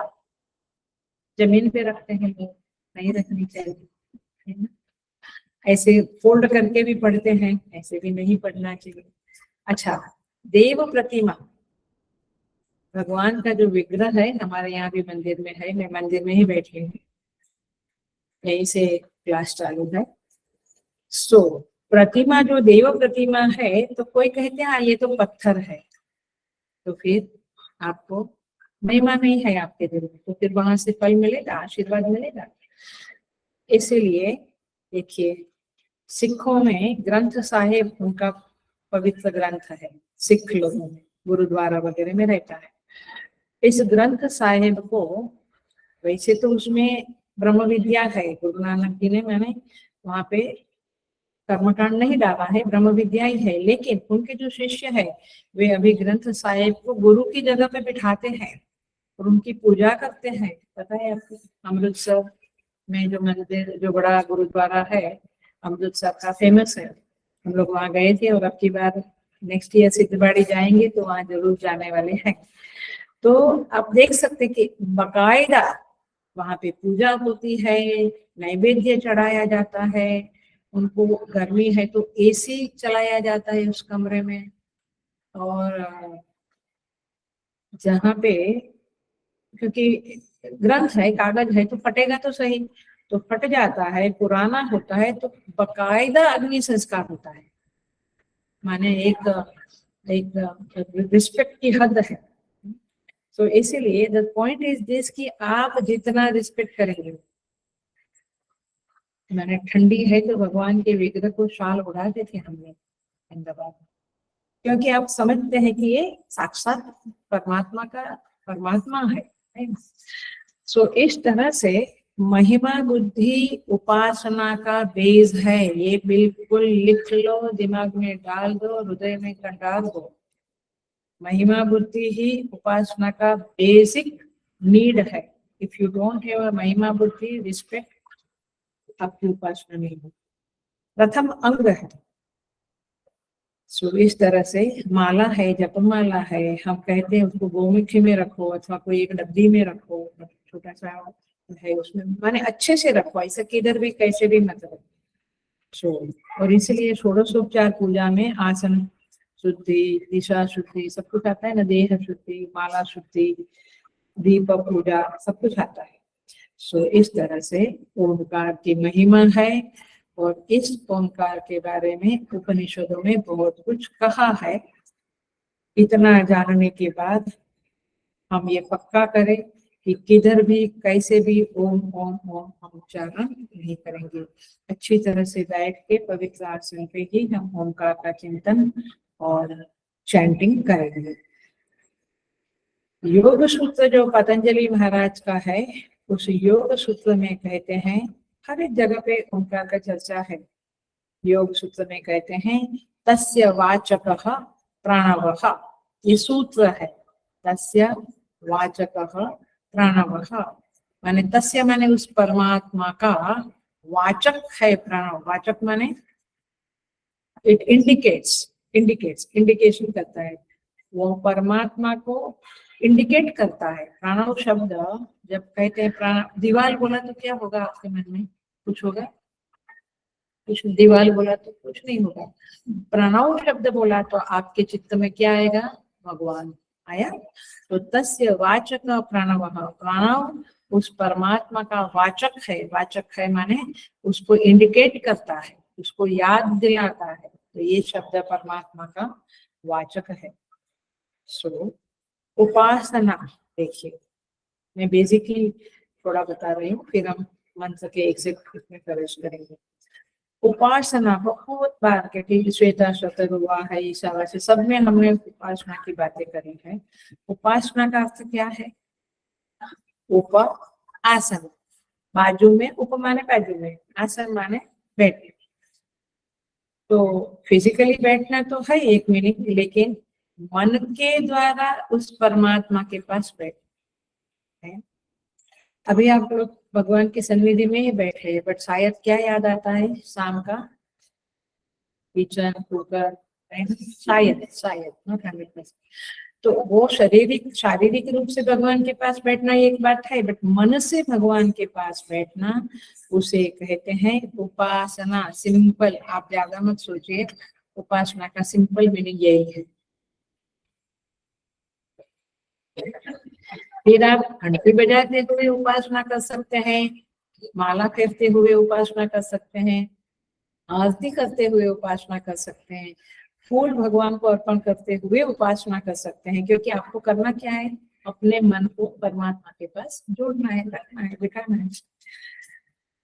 जमीन पे रखते हैं लोग, नहीं रखनी चाहिए, है ना। ऐसे फोल्ड करके भी पढ़ते हैं, ऐसे भी नहीं पढ़ना चाहिए। अच्छा, देव प्रतिमा, भगवान का जो विग्रह है हमारे यहाँ भी मंदिर में है, मैं मंदिर में ही बैठी हूँ, यहीं से क्लास चालू है। सो प्रतिमा, जो देव प्रतिमा है, तो कोई कहते हैं ये तो पत्थर है, तो फिर आपको महिमा नहीं है आपके दिल में, तो फिर वहां से फल मिलेगा, आशीर्वाद मिलेगा। इसीलिए देखिए, सिखों में ग्रंथ साहिब उनका पवित्र ग्रंथ है, सिख लोगों में गुरुद्वारा वगैरह में रहता है। इस ग्रंथ साहिब को, वैसे तो उसमें ब्रह्म विद्या है, गुरु नानक जी ने मैंने वहां पे कर्मकांड नहीं डाला है, ब्रह्म विद्या ही है, लेकिन उनके जो शिष्य है वे अभी ग्रंथ साहिब को गुरु की जगह पे बिठाते हैं और उनकी पूजा करते हैं। पता है आपको, अमृतसर में जो मंदिर, जो बड़ा गुरुद्वारा है अमृतसर का, फेमस है, हम लोग वहाँ गए थे और अब की बार नेक्स्ट ईयर सिद्धबाड़ी जाएंगे तो वहाँ जरूर जाने वाले हैं। तो आप देख सकते कि बकायदा वहां पे पूजा होती है, नैवेद्य चढ़ाया जाता है, उनको गर्मी है तो एसी चलाया जाता है उस कमरे में। और जहाँ पे, क्योंकि ग्रंथ है, कागज है, तो फटेगा तो सही, तो फट जाता है, पुराना होता है, तो बकायदा अग्नि संस्कार होता है। माने एक रिस्पेक्ट की हद है। तो इसीलिए द पॉइंट इज दिस कि आप जितना रिस्पेक्ट करेंगे, मैंने ठंडी है तो भगवान के विग्रह को शाल उड़ाते थे हमने अहमदाबाद, क्योंकि आप समझते हैं कि ये साक्षात परमात्मा है। सो इस तरह से महिमा बुद्धि उपासना का बेस है, ये बिल्कुल लिख लो, दिमाग में डाल दो, हृदय में कंडाल दो। महिमा बुद्धि ही उपासना का बेसिक नीड है। If you don't have a महिमा बुद्धि रिस्पेक्ट, आपकी उपासना नहीं हो, प्रथम अंग है। सो इस तरह से माला है, जपमाला है, हम कहते हैं उसको गोमुखी में रखो अथवा कोई एक डब्बी में रखो, छोटा सा है उसमें, माने अच्छे से रखो, ऐसा किधर भी कैसे भी मत रखो। सो और इसलिए षोडशोपचार पूजा में आसन शुद्धि, दिशा शुद्धि, सब कुछ आता है ना, देह शुद्धि, माला शुद्धि, दीप पूजा, सब कुछ आता है। सो इस तरह से ओमकार की महिमा है और इस ओमकार के बारे में उपनिषदों में बहुत कुछ कहा है। इतना जानने के बाद हम ये पक्का करें कि किधर भी कैसे भी ओम ओम ओम हम उच्चारण नहीं करेंगे। अच्छी तरह से बैठ के पवित्र आसन पे ही हम ओमकार का चिंतन और चैंटिंग करेंगे। योग सूत्र जो पतंजलि महाराज का है, उस योग सूत्र में कहते हैं, हर एक जगह पे ओमकार का चर्चा है। योग सूत्र में कहते हैं तस्य वाचकः प्राणवः, ये सूत्र है, तस्य वाचकः प्राणवः। माने तस्य माने उस परमात्मा का वाचक है प्रणव। वाचक माने इट इंडिकेशन करता है, वो परमात्मा को इंडिकेट करता है। प्रणव शब्द जब कहते हैं, प्रणव दीवार बोला तो क्या होगा आपके मन में? कुछ होगा? कुछ। दीवार बोला तो कुछ नहीं होगा। प्रणव शब्द बोला तो आपके चित्त में क्या आएगा? भगवान आया। तो तस्य वाचक प्रणव, प्रणव उस परमात्मा का वाचक है। वाचक है माने उसको इंडिकेट करता है, उसको याद दिलाता है। तो ये शब्द परमात्मा का वाचक है। सो उपासना, देखिए मैं बेसिकली थोड़ा बता रही हूँ, फिर हम मंत्र के एग्जैक्ट में प्रवेश करेंगे। उपासना बहुत बार के श्वेता शतर हुआ है, ईशावास्य, सब में हमने उपासना की बातें करी है। उपासना का अर्थ क्या है? उप आसन, बाजू में, उप माने बाजू में, आसन माने बैठे। तो फिजिकली बैठना तो है 1 मिनट, लेकिन मन के द्वारा उस परमात्मा के पास बैठे हैं। अभी आप लोग भगवान की सन्निधि में ही बैठे हैं, बट शायद क्या याद आता है? शाम का किचन, कुकर, शायद शायद नॉट 100%। तो वो शारीरिक रूप से भगवान के पास बैठना एक बात है, बट मन से भगवान के पास बैठना, उसे कहते हैं उपासना। सिंपल, आप ज्यादा मत सोचिए, उपासना का सिंपल मीनिंग यही है। फिर आप घंटी बजाते हुए उपासना कर सकते हैं, माला फेरते हुए उपासना कर सकते हैं, आरती करते हुए उपासना कर सकते हैं, फूल भगवान को अर्पण करते हुए उपासना कर सकते हैं। क्योंकि आपको करना क्या है? अपने मन को परमात्मा के पास जोड़ना है, रखना है, बिठाना है।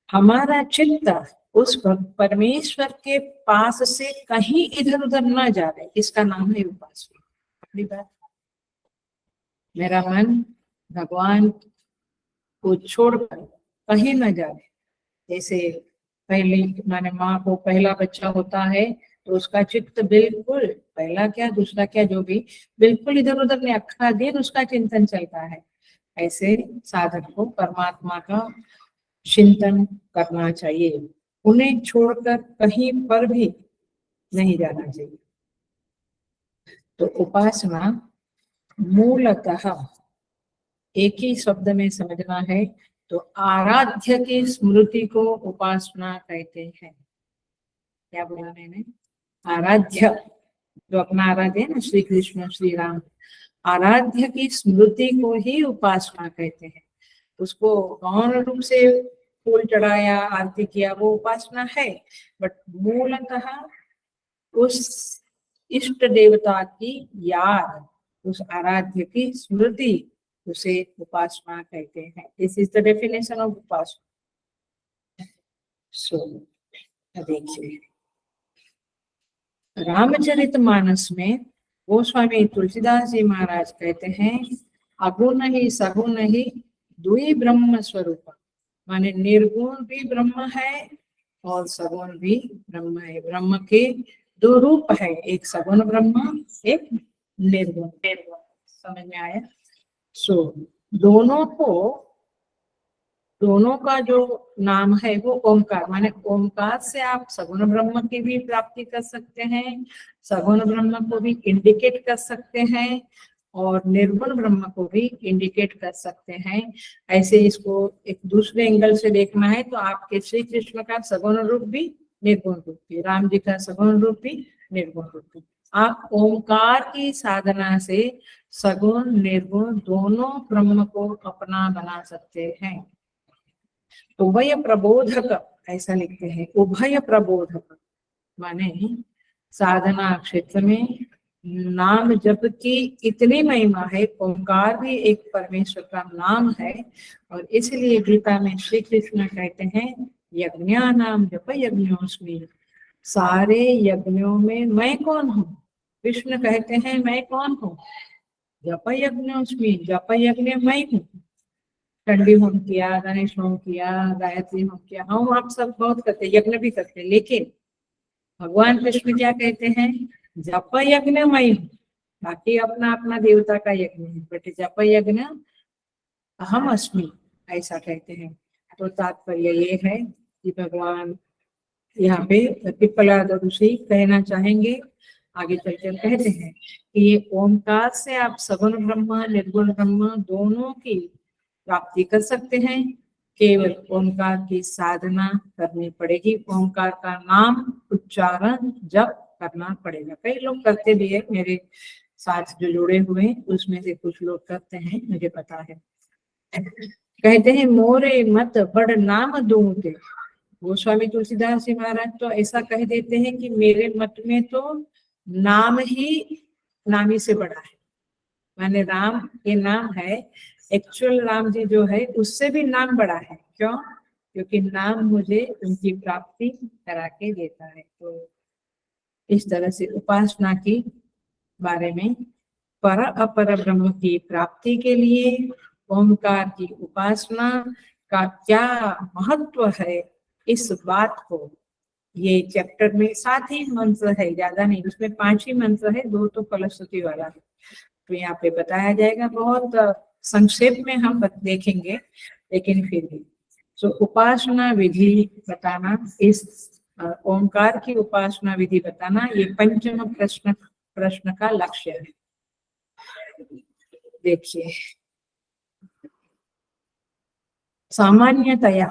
हमारा चित्त उस परमेश्वर के पास से कहीं इधर उधर ना जा रहे, इसका नाम है उपासना। अपनी बात, मेरा मन भगवान को छोड़कर कहीं न जाए। जैसे पहले माने माँ को पहला बच्चा होता है तो उसका चित्त बिल्कुल, पहला क्या दूसरा क्या जो भी, बिल्कुल इधर उधर नहीं, अखा दिन उसका चिंतन चलता है। ऐसे साधक को परमात्मा का चिंतन करना चाहिए, उन्हें छोड़कर कहीं पर भी नहीं जाना चाहिए। तो उपासना मूलतः एक ही शब्द में समझना है तो आराध्य की स्मृति को उपासना कहते हैं। क्या बोला मैंने? आराध्य, जो अपना आराध्य है ना, श्री कृष्ण श्री राम, आराध्य की स्मृति को ही उपासना कहते हैं। उसको गौण रूप से फूल चढ़ाया, आरती किया, वो उपासना है, बट मूलतः उस इष्ट देवता की याद, उस आराध्य की स्मृति, उसे उपासना कहते हैं। This is the definition of upasana. So देखिए, रामचरितमानस में गोस्वामी तुलसीदास जी महाराज कहते हैं, अगुण ही सगुण ही दुई ब्रह्म स्वरूप, माने निर्गुण भी ब्रह्म है और सगुण भी ब्रह्म है। ब्रह्म के 2 रूप है, एक सगुण ब्रह्म, एक निर्गुण। समझ में आया? सो दोनों का जो नाम है वो ओंकार, माने ओंकार से आप सगुण ब्रह्म की भी प्राप्ति कर सकते हैं, सगुण ब्रह्म को भी इंडिकेट कर सकते हैं, और निर्गुण ब्रह्म को भी इंडिकेट कर सकते हैं। ऐसे इसको एक दूसरे एंगल से देखना है तो आपके श्री कृष्ण का सगुण रूप भी, निर्गुण रूप भी, राम जी का सगुण रूप भी, निर्गुण रूप भी। आप ओंकार की साधना से सगुण निर्गुण दोनों ब्रह्म को अपना बना सकते हैं। उभय प्रबोधक ऐसा लिखते हैं, उभय प्रबोधक माने साधना क्षेत्र में नाम जप की इतनी महिमा है। ओंकार भी एक परमेश्वर का नाम है, और इसलिए गीता में श्री कृष्ण कहते हैं, यज्ञानाम जप यज्ञोस्मि, सारे यज्ञों में मैं कौन हूँ? कृष्ण कहते हैं मैं कौन हूँ? जप यज्ञोस्मि, जप यज्ञ मैं हूँ। चंडी होम किया, गणेश होम किया, गायत्री होम किया, हम आप सब बहुत करते, यज्ञ भी करते, लेकिन भगवान कृष्ण क्या कहते हैं? जप यज्ञ मई हूँ। बाकी अपना अपना देवता का यज्ञ है, बट जप यज्ञ अहम अस्मि, ऐसा कहते हैं। तो तात्पर्य ये है कि भगवान यहाँ पे पिप्पलाद ऋषि कहना चाहेंगे, आगे चलकर कहते हैं कि ये ओंकार से आप सगुण ब्रह्म निर्गुण ब्रह्म दोनों की प्राप्ति कर सकते हैं। केवल ओंकार की साधना करनी पड़ेगी, ओंकार का नाम उच्चारण जप करना पड़ेगा। कई लोग करते भी है, मेरे साथ जो जुड़े हुए उसमें से कुछ लोग करते हैं, मुझे पता है। कहते हैं मोरे मत बड़ नाम दूंगे। गोस्वामी तुलसीदास जी महाराज तो ऐसा कह देते हैं कि मेरे मत में तो नाम ही नामी से बड़ा है, माने राम ये नाम है, एक्चुअल राम जी जो है उससे भी नाम बड़ा है। क्यों? क्योंकि नाम मुझे उनकी प्राप्ति करा के देता है। तो इस तरह से उपासना की बारे में, पर अपर ब्रह्म की प्राप्ति के लिए ओंकार की उपासना का क्या महत्व है, इस बात को ये चैप्टर में 7 ही मंत्र है, ज्यादा नहीं, उसमें 5 ही मंत्र है, 2 तो फलश्रुति वाला है। तो यहाँ पे बताया जाएगा, बहुत संक्षेप में हम देखेंगे, लेकिन फिर भी तो उपासना विधि बताना, इस ओंकार की उपासना विधि बताना, ये पंचम प्रश्न का लक्ष्य है। देखिए, सामान्यतया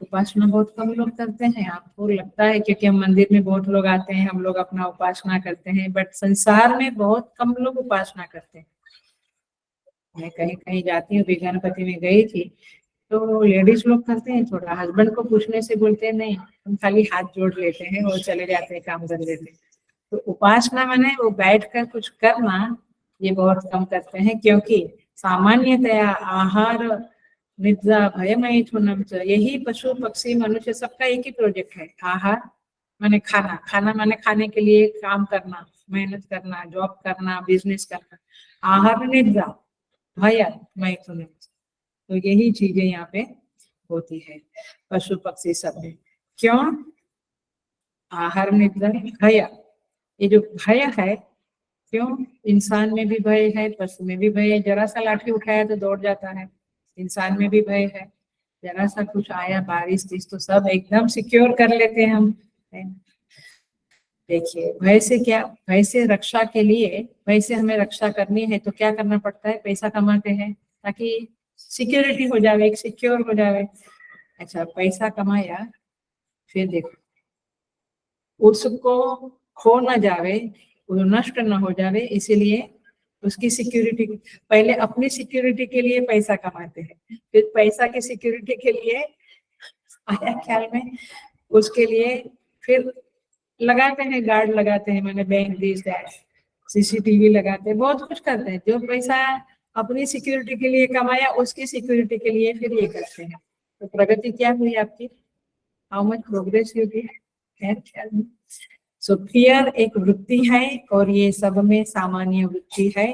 उपासना बहुत कम लोग करते हैं। आपको लगता है क्योंकि हम मंदिर में बहुत लोग आते हैं, हम लोग अपना उपासना करते हैं, बट संसार में बहुत कम लोग उपासना करते हैं। मैं कहीं कहीं जाती हूँ, गणपति में गई थी, तो लेडीज लोग करते हैं, थोड़ा हस्बैंड को पूछने से बोलते हैं नहीं, हम खाली हाथ जोड़ लेते हैं और चले जाते हैं, काम कर लेते हैं। तो उपासना माने वो बैठकर कुछ करना, ये बहुत कम करते हैं, क्योंकि सामान्यतया आहार निद्रा भय मैथुनम, यही पशु पक्षी मनुष्य सबका एक ही प्रोजेक्ट है। आहार माने खाना, खाना माने खाने के लिए काम करना, मेहनत करना, जॉब करना, बिजनेस करना। आहार निद्रा भय मैथुनम, तो यही चीजें यहाँ पे होती है पशु पक्षी सब में। क्यों? आहार निद्रा भय, ये जो भय है, क्यों? इंसान में भी भय है, पशु में भी भय है। जरा सा लाठी उठाया तो दौड़ जाता है, इंसान में भी भय है। जरा सा कुछ आया, बारिश थी, तो सब एकदम सिक्योर कर लेते हैं हम। देखिए, भय से क्या, भय से रक्षा के लिए, भय से हमें रक्षा करनी है तो क्या करना पड़ता है? पैसा कमाते हैं ताकि सिक्योरिटी हो जाए, एक सिक्योर हो जाए। अच्छा, पैसा कमाया, फिर देखो उसको खो ना जावे, वो नष्ट ना हो जावे, इसीलिए उसकी सिक्योरिटी, पहले अपनी सिक्योरिटी के लिए पैसा कमाते हैं, फिर पैसा की सिक्योरिटी के लिए, आया ख्याल में, उसके लिए फिर लगाते हैं, गार्ड लगाते हैं, मैंने बैंक दिस दैट, सीसीटीवी लगाते हैं, बहुत कुछ करते हैं। जो पैसा अपनी सिक्योरिटी के लिए कमाया, उसकी सिक्योरिटी के लिए फिर ये करते हैं। तो प्रगति क्या हुई आपकी? How much progress U D? So fear एक वृत्ति है, और ये सब में सामान्य वृत्ति है।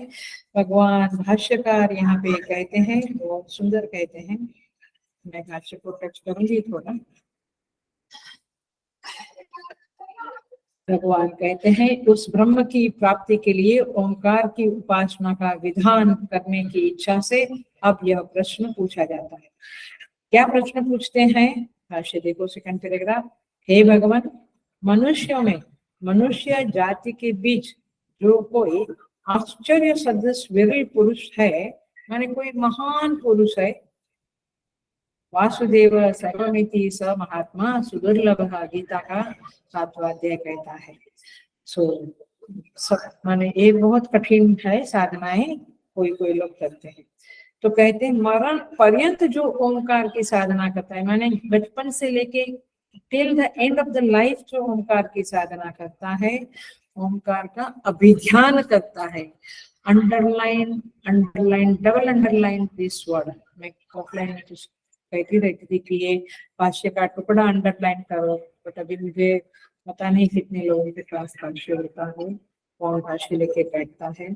भगवान भाष्यकार यहाँ पे कहते हैं, बहुत सुंदर कहते हैं, मैं भाष्य को टच करूंगी थोड़ा। भगवान कहते हैं उस ब्रह्म की प्राप्ति के लिए ओंकार की उपासना का विधान करने की इच्छा से अब यह प्रश्न पूछा जाता है। क्या प्रश्न पूछते हैं? भाष्य देखो, सेकंड पैराग्राफ। हे भगवान, मनुष्यों में, मनुष्य जाति के बीच जो कोई आश्चर्य सदृश वीर पुरुष है, माने कोई महान पुरुष है, वासुदेव सर्वमिति स महात्मा सुदुर्लभ, गीता का 7वां अध्याय कहता है। माने ये बहुत कठिन है, साधनाएं कोई कोई लोग करते हैं। तो कहते हैं मरण पर्यंत जो ओंकार की साधना करता है, माने बचपन से लेके till the end of the life जो ओंकार की साधना करता है, ओंकार का अभिध्यान करता है। Underline, underline, double underline this word. मैं ऑफलाइन में कहती रहती थी कि ये भाष्य का टुकड़ा अंडरलाइन करो, बट अभी मुझे पता नहीं कितने लोगों के पास भाष्य होता है, कौन भाष्य लेके बैठता है।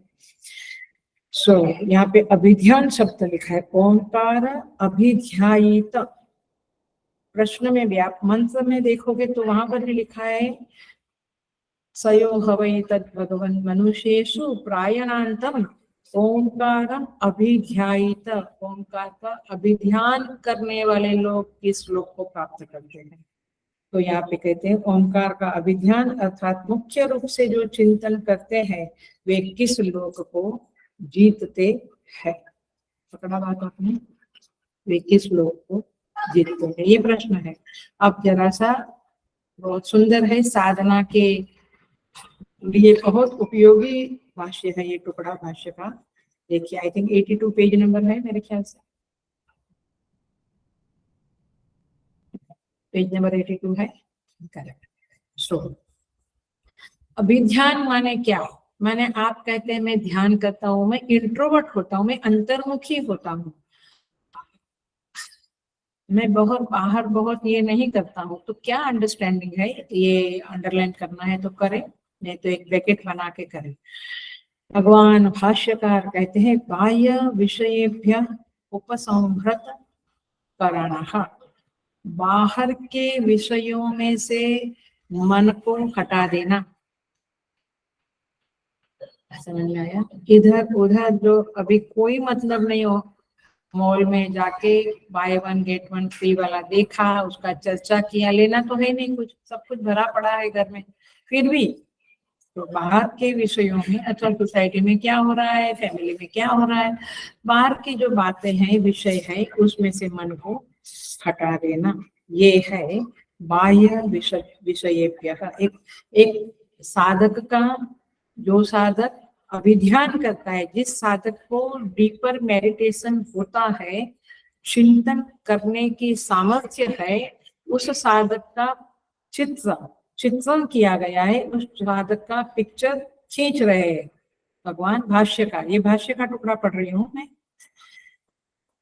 सो यहाँ पे अभिध्यान शब्द लिखा है, ओंकार अभिध्यायित। प्रश्न में भी आप मंत्र में देखोगे तो वहां पर भी लिखा है सयो हवै तद भगवन् मनुष्येषु प्रायणान्तम ओंकारम अभिध्यायित, ओंकार का अभिध्यान करने वाले लोग इस श्लोक को प्राप्त करते हैं। तो यहाँ पे कहते हैं ओंकार का अभिध्यान अर्थात मुख्य रूप से जो चिंतन करते हैं वे किस लोक को जीतते हैं। पकड़ा बात आपने, वे किस लोक को जीतते हैं, ये प्रश्न है। अब जरा सा, बहुत सुंदर है, साधना के लिए बहुत उपयोगी भाष्य है ये टुकड़ा भाष्य का। देखिए आई थिंक 82 पेज नंबर है मेरे ख्याल से, पेज नंबर 82 है, करेक्ट। सो अभिध्यान माने क्या? माने आप कहते हैं मैं ध्यान करता हूँ, मैं इंट्रोवर्ट होता हूँ, मैं अंतर्मुखी होता हूँ, मैं बहुत बाहर बहुत ये नहीं करता हूँ। तो क्या अंडरस्टैंडिंग है, ये अंडरलाइन करना है तो करें, नहीं तो एक ब्रैकेट बना के करें। भगवान भाष्यकार कहते हैं बाह्य विषयेभ्य उपसंहृत करणः, बाहर के विषयों में से मन को हटा देना। समझ में आया? इधर उधर जो अभी कोई मतलब नहीं हो, मॉल में जाके by one get one free वाला देखा, उसका चर्चा किया, लेना तो है नहीं कुछ, सब कुछ भरा पड़ा है घर में, फिर भी तो बाहर के विषयों में अथवा सोसाइटी में क्या हो रहा है, फैमिली में क्या हो रहा है, बाहर की जो बातें हैं, विषय है, उसमें से मन को हटा देना, ये है बाह्य विषयेभ्य। एक साधक का, जो साधक अभिध्यान करता है, जिस साधक को डीपर मेडिटेशन होता है, चिंतन करने की सामर्थ्य है, उस साधक का चित्रण किया गया है, उस साधक का पिक्चर खींच रहे हैं भगवान भाष्यकार। ये भाष्य का टुकड़ा पढ़ रही हूँ मैं,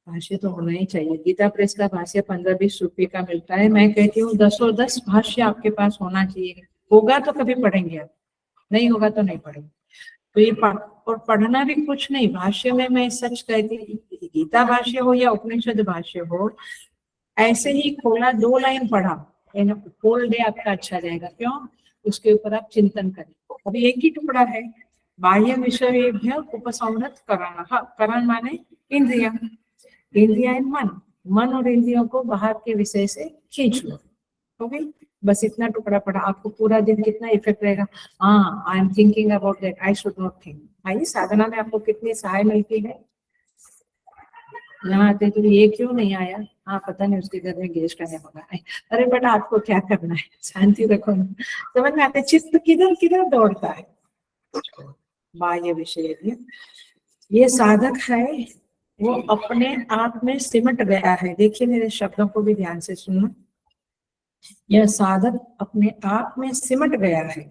भाष्य तो होना ही चाहिए। गीता प्रेस का भाष्य 15-20 रुपये का मिलता है, मैं कहती हूँ 10 भाष्य आपके पास होना चाहिए। होगा तो कभी पढ़ेंगे आप, नहीं होगा तो नहीं पढ़ेंगे। तो ये और पढ़ना भी कुछ नहीं, भाष्य में मैं सच कहती, गीता भाष्य हो या उपनिषद भाष्य हो, ऐसे ही खोला 2 लाइन पढ़ा, होल डे आपका अच्छा जाएगा। क्यों? उसके ऊपर आप चिंतन करें। अभी एक ही टुकड़ा है, बाह्य विषयेभ्य उपसंहृत करण। करण माने इंद्रिया, इंद्रिया मन, मन और इंद्रियों को बाहर के विषय से खींच लो। ओके, बस इतना टुकड़ा पढ़ा, आपको पूरा दिन कितना इफेक्ट रहेगा। हाँ, I am thinking about that, I should not think. भाई साधना में आपको कितनी सहाय मिलती है। यहाँ आते तो ये क्यों नहीं आया, हाँ पता नहीं उसके घर में गेस्ट आया होगा। अरे बेटा आपको क्या करना है, शांति रखो। समझ में आते, चित्त किधर किधर दौड़ता है। बाह्य विषय, ये साधक है, वो अपने आप में सिमट गया है। देखिए मेरे शब्दों को भी ध्यान से सुनना, यह साधक अपने आप में सिमट गया है।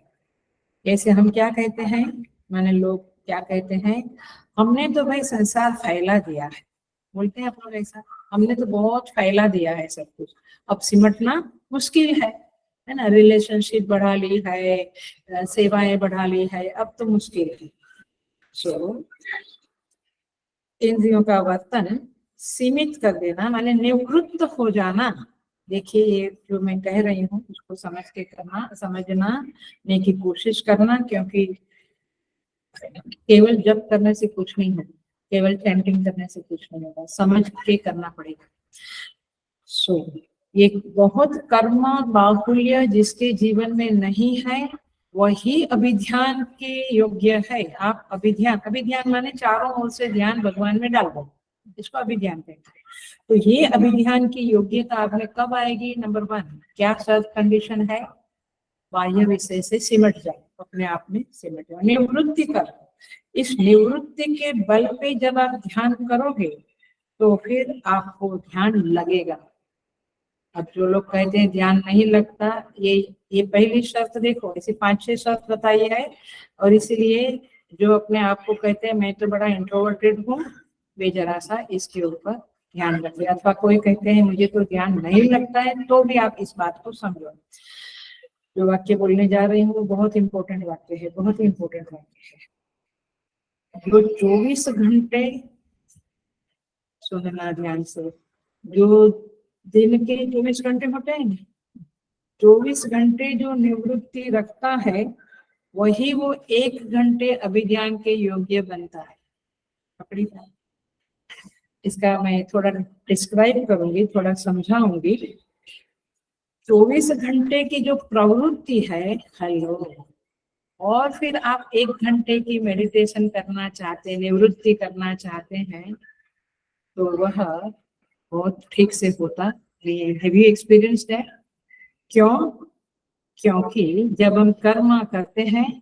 जैसे हम क्या कहते हैं, माने लोग क्या कहते हैं, हमने तो भाई संसार फैला दिया है, बोलते हैं आप लोग ऐसा, हमने तो बहुत फैला दिया है सब कुछ, अब सिमटना मुश्किल है ना। रिलेशनशिप बढ़ा ली है, सेवाएं बढ़ा ली है, अब तो मुश्किल है। सो इंद्रियों का वर्तन सीमित कर देना, माने निवृत्त हो जाना। देखिए ये जो मैं कह रही हूँ उसको समझ के करना, समझने की कोशिश करना, क्योंकि केवल जप करने से कुछ नहीं होगा, केवल चैंटिंग करने से कुछ नहीं होगा, समझ के करना पड़ेगा। सो ये बहुत कर्म बाहुल्य जिसके जीवन में नहीं है, वही अभिध्यान के योग्य है। आप अभिध्यान माने चारों ओर से ध्यान भगवान में डाल दो, इसको अभिध्यान कहते हैं। तो ये अभिध्यान की योग्यता आपने कब आएगी? नंबर 1, क्या शर्त कंडीशन है? बाह्य विषय से सिमट जाए, अपने आप में सिमट जाए, निवृत्ति कर। इस निवृत्ति के बल पे जब आप ध्यान करोगे तो फिर आपको ध्यान लगेगा। अब जो लोग कहते हैं ध्यान नहीं लगता, ये पहली शर्त देखो, ऐसी 5-6 शर्त बताई है, और इसीलिए जो अपने आप को कहते हैं मैं तो बड़ा इंट्रोवर्टेड हूँ, वे जरा सा इसके ऊपर ध्यान रखिए। अथवा कोई कहते हैं मुझे तो ध्यान नहीं लगता है, तो भी आप इस बात को समझो। जो वाक्य बोलने जा रही हूँ वो बहुत इंपॉर्टेंट वाक्य है, बहुत ही इंपॉर्टेंट वाक्य है। जो 24 घंटे, सुनना ध्यान से, जो दिन के 24 घंटे होते हैं, 24 घंटे जो निवृत्ति रखता है, वही वो 1 घंटे अभिध्यान के योग्य बनता है। पकड़ी। इसका मैं थोड़ा डिस्क्राइब करूंगी, थोड़ा समझाऊंगी। 24 घंटे की जो प्रवृत्ति है, हेलो, और फिर आप 1 घंटे की मेडिटेशन करना चाहते हैं, निवृत्ति करना चाहते हैं, तो वह बहुत ठीक से होता। हैव यू एक्सपीरियंस्ड है? क्यों? क्योंकि जब हम कर्म करते हैं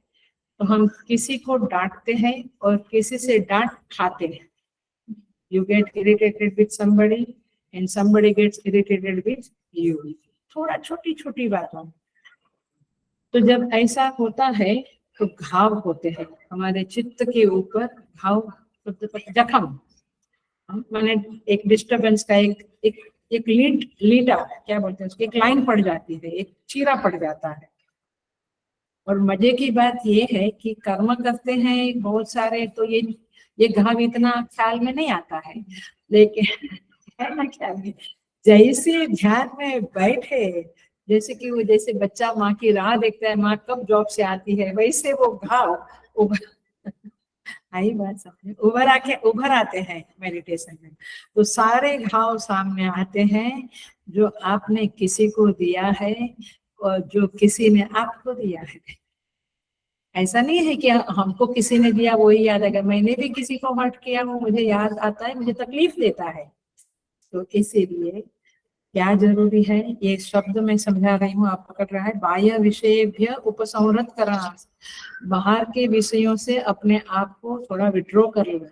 तो हम किसी को डांटते हैं और किसी से डांट खाते हैं। You get irritated with somebody and somebody gets irritated with you. थोड़ा छोटी छोटी बातों। तो जब ऐसा होता है तो घाव होते हैं हमारे चित्त के ऊपर। घाव जख्म माने एक डिस्टरबेंस का एक लीटा क्या बोलते हैं उसकी, एक लाइन पड़ जाती है, एक चीरा पड़ जाता है। और मजे की बात ये है कि कर्म करते हैं बहुत सारे, तो ये घाव इतना ख्याल में नहीं आता है, लेकिन है ना ख्याल में, जैसे ध्यान में बैठे, जैसे कि वो जैसे बच्चा माँ की राह देखता है, माँ कब जॉब से आती है, वैसे वो घाव आई बात समझे, उभर आते हैं मेडिटेशन में। तो सारे घाव सामने आते हैं जो आपने किसी को दिया है और जो किसी ने आपको दिया है। ऐसा नहीं है कि हमको किसी ने दिया वही याद आएगा, मैंने भी किसी को हर्ट किया वो मुझे याद आता है, मुझे तकलीफ देता है। तो इसीलिए क्या जरूरी है, ये शब्द मैं समझा रही हूँ, आप पकड़ रहा है। बाह्य विषयभ्य उपसंहृत करना, बाहर के विषयों से अपने आप को थोड़ा विड्रॉ कर लेना।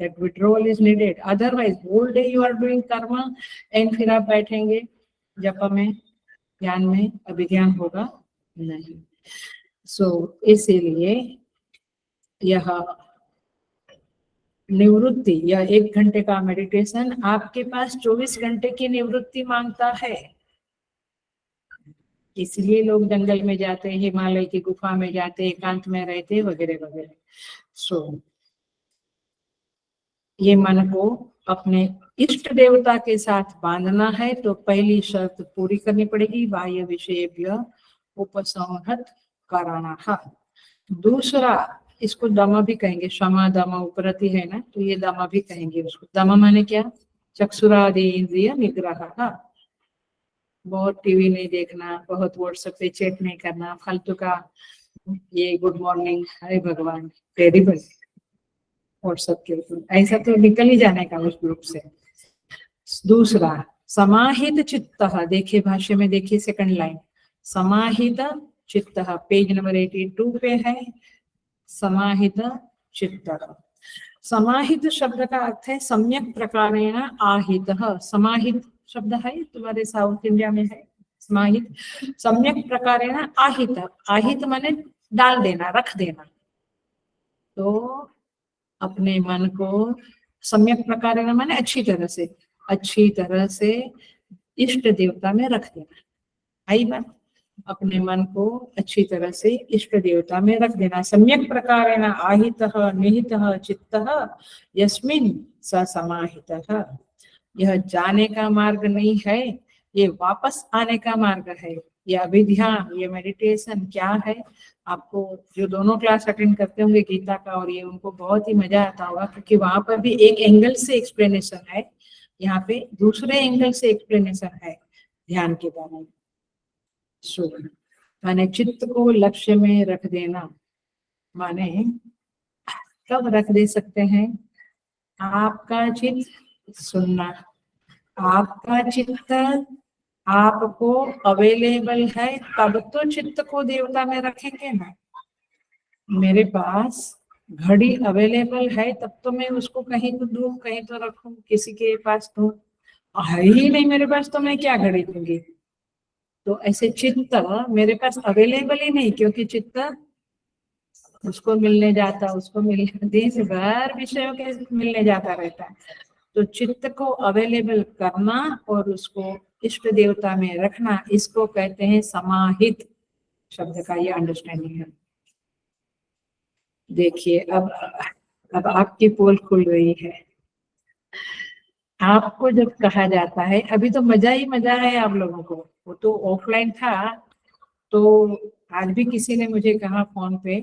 That withdrawal is needed. Otherwise, whole day you are doing karma and फिर आप बैठेंगे जप में, ध्यान में, अभिज्ञान होगा नहीं। इसीलिए यह निवृत्ति या 1 घंटे का मेडिटेशन आपके पास 24 घंटे की निवृत्ति मांगता है। इसलिए लोग जंगल में जाते, हिमालय की गुफा में जाते, एकांत में रहते वगैरह वगैरह। ये मन को अपने इष्ट देवता के साथ बांधना है तो पहली शर्त पूरी करनी पड़ेगी, बाह्य विषयभ्य उपसंहृत कराना। दूसरा, इसको दमा भी कहेंगे, क्षमा दमा उपरति है ना, तो ये दमा भी कहेंगे उसको। दमा माने क्या? चक्षुरादि इंद्रिय निग्रह। बहुत टीवी नहीं देखना, बहुत व्हाट्सएप पे चैट नहीं करना, फालतू का ये गुड मॉर्निंग, हाय भगवान, टेरिबल व्हाट्सएप के ऊपर, ऐसा तो निकल ही जाने का उस ग्रुप से। दूसरा, समाहित चित्त, देखिए भाष्य में देखिए सेकंड लाइन, समाहित चित्त, पेज नंबर 82 पे है। समाहित चित्त, समाहित शब्द का अर्थ है सम्यक प्रकारेण आहित। समाहित शब्द है तुम्हारे साउथ इंडिया में है, समाहित, सम्यक प्रकारेण आहित। आहित माने डाल देना, रख देना। तो अपने मन को सम्यक प्रकारेण माने अच्छी तरह से इष्ट देवता में रख देना। आई बात, अपने मन को अच्छी तरह से इष्ट देवता में रख देना। सम्यक प्रकारेण आहितः निहितः चित्तः यस्मिन् स समाहितः। यह जाने का मार्ग नहीं है, ये वापस आने का मार्ग है। ये अभिध्यान, ये मेडिटेशन क्या है, आपको जो दोनों क्लास अटेंड करते होंगे गीता का और ये, उनको बहुत ही मजा आता होगा, क्योंकि वहां पर भी एक एंगल से एक्सप्लेनेशन है, यहाँ पे दूसरे एंगल से एक्सप्लेनेशन है ध्यान के बारे में। माने चित्त को लक्ष्य में रख देना, माने कब रख दे सकते हैं? आपका चित्त सुनना, आपका चित्त आपको अवेलेबल है तब तो चित्त को देवता में रखेंगे ना। मेरे पास घड़ी अवेलेबल है तब तो मैं उसको कहीं तो दूं, कहीं तो रखूं, किसी के पास तो है ही नहीं मेरे पास, तो मैं क्या घड़ी दूंगी? तो ऐसे चित्त मेरे पास अवेलेबल ही नहीं, क्योंकि चित्त उसको मिलने जाता, उसको मिलने, देश भर विषयों के मिलने जाता रहता है। तो चित्त को अवेलेबल करना और उसको इष्ट देवता में रखना, इसको कहते हैं समाहित शब्द का ये अंडरस्टैंडिंग है। देखिए अब आपकी पोल खुल रही है। आपको जब कहा जाता है, अभी तो मजा ही मजा है आप लोगों को, वो तो ऑफलाइन था। तो आज भी किसी ने मुझे कहा फोन पे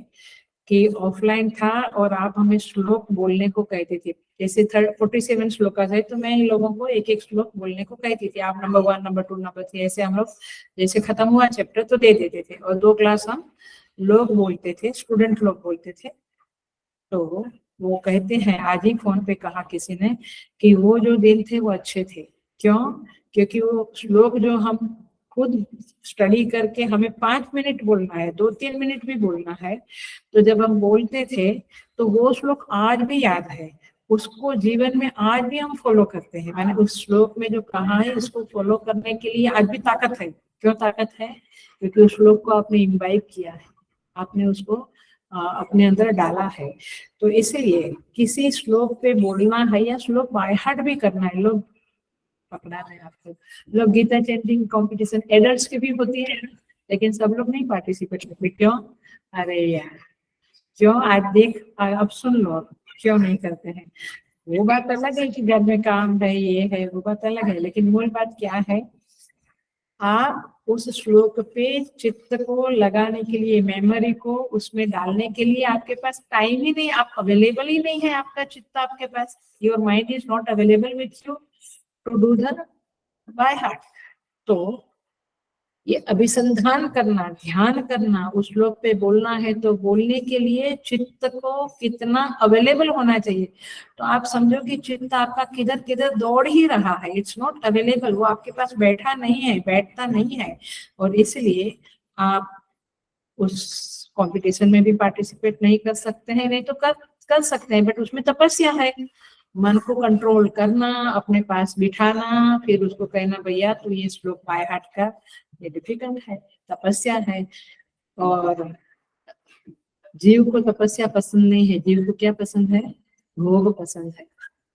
कि ऑफलाइन था और आप हमें श्लोक बोलने को कहते थे, जैसे 47 श्लोक है तो मैं इन लोगों को एक एक श्लोक बोलने को कहती थी, आप नंबर 1 नंबर 2 नंबर 3 ऐसे हम लोग जैसे खत्म हुआ चैप्टर तो दे देते थे, और 2 क्लास हम लोग बोलते थे, स्टूडेंट लोग बोलते थे। तो वो कहते हैं, आज ही फोन पे कहा किसी ने कि वो जो दिन थे वो अच्छे थे। क्यों? क्योंकि वो श्लोक जो हम खुद स्टडी करके हमें 5 मिनट बोलना है, 2-3 मिनट भी बोलना है, तो जब हम बोलते थे तो वो श्लोक आज भी याद है, उसको जीवन में आज भी हम फॉलो करते हैं। मैंने उस श्लोक में जो कहा है उसको फॉलो करने के लिए आज भी ताकत है। क्यों ताकत है? क्योंकि उस श्लोक को आपने इम्बाइब किया है, आपने उसको अपने अंदर डाला है। तो इसलिए किसी श्लोक पे बोलना है या श्लोक बाय हार्ट भी करना है, लोग पकड़ा है आपको। लोग गीता चैंटिंग कंपटीशन एडल्ट्स की भी होती है, लेकिन सब लोग नहीं पार्टिसिपेट करते। क्यों? अरे यार क्यों? आज देख, अब सुन लो, क्यों नहीं करते हैं? वो बात अलग है कि घर में काम है, ये है, वो बात अलग है, लेकिन मूल बात क्या है, आप उस श्लोक पे चित्त को लगाने के लिए, मेमोरी को उसमें डालने के लिए आपके पास टाइम ही नहीं, आप अवेलेबल ही नहीं है, आपका चित्त आपके पास, your mind is not available with you to do the by heart. तो ये अभिसंधान करना, ध्यान करना, उस श्लोक पे बोलना है तो बोलने के लिए चित्त को कितना अवेलेबल होना चाहिए। तो आप समझो कि चित्त आपका किधर किधर दौड़ ही रहा है, इट्स नॉट अवेलेबल, वो आपके पास बैठा नहीं है, बैठता नहीं है। और इसलिए आप उस कंपटीशन में भी पार्टिसिपेट नहीं कर सकते हैं, नहीं तो कर सकते हैं, बट उसमें तपस्या है, मन को कंट्रोल करना, अपने पास बिठाना, फिर उसको कहना भैया तू ये श्लोक बाय हार्ट का, ये डिफिकल्ट है, तपस्या है। और जीव को तपस्या पसंद नहीं है, जीव को क्या पसंद है? भोग पसंद है,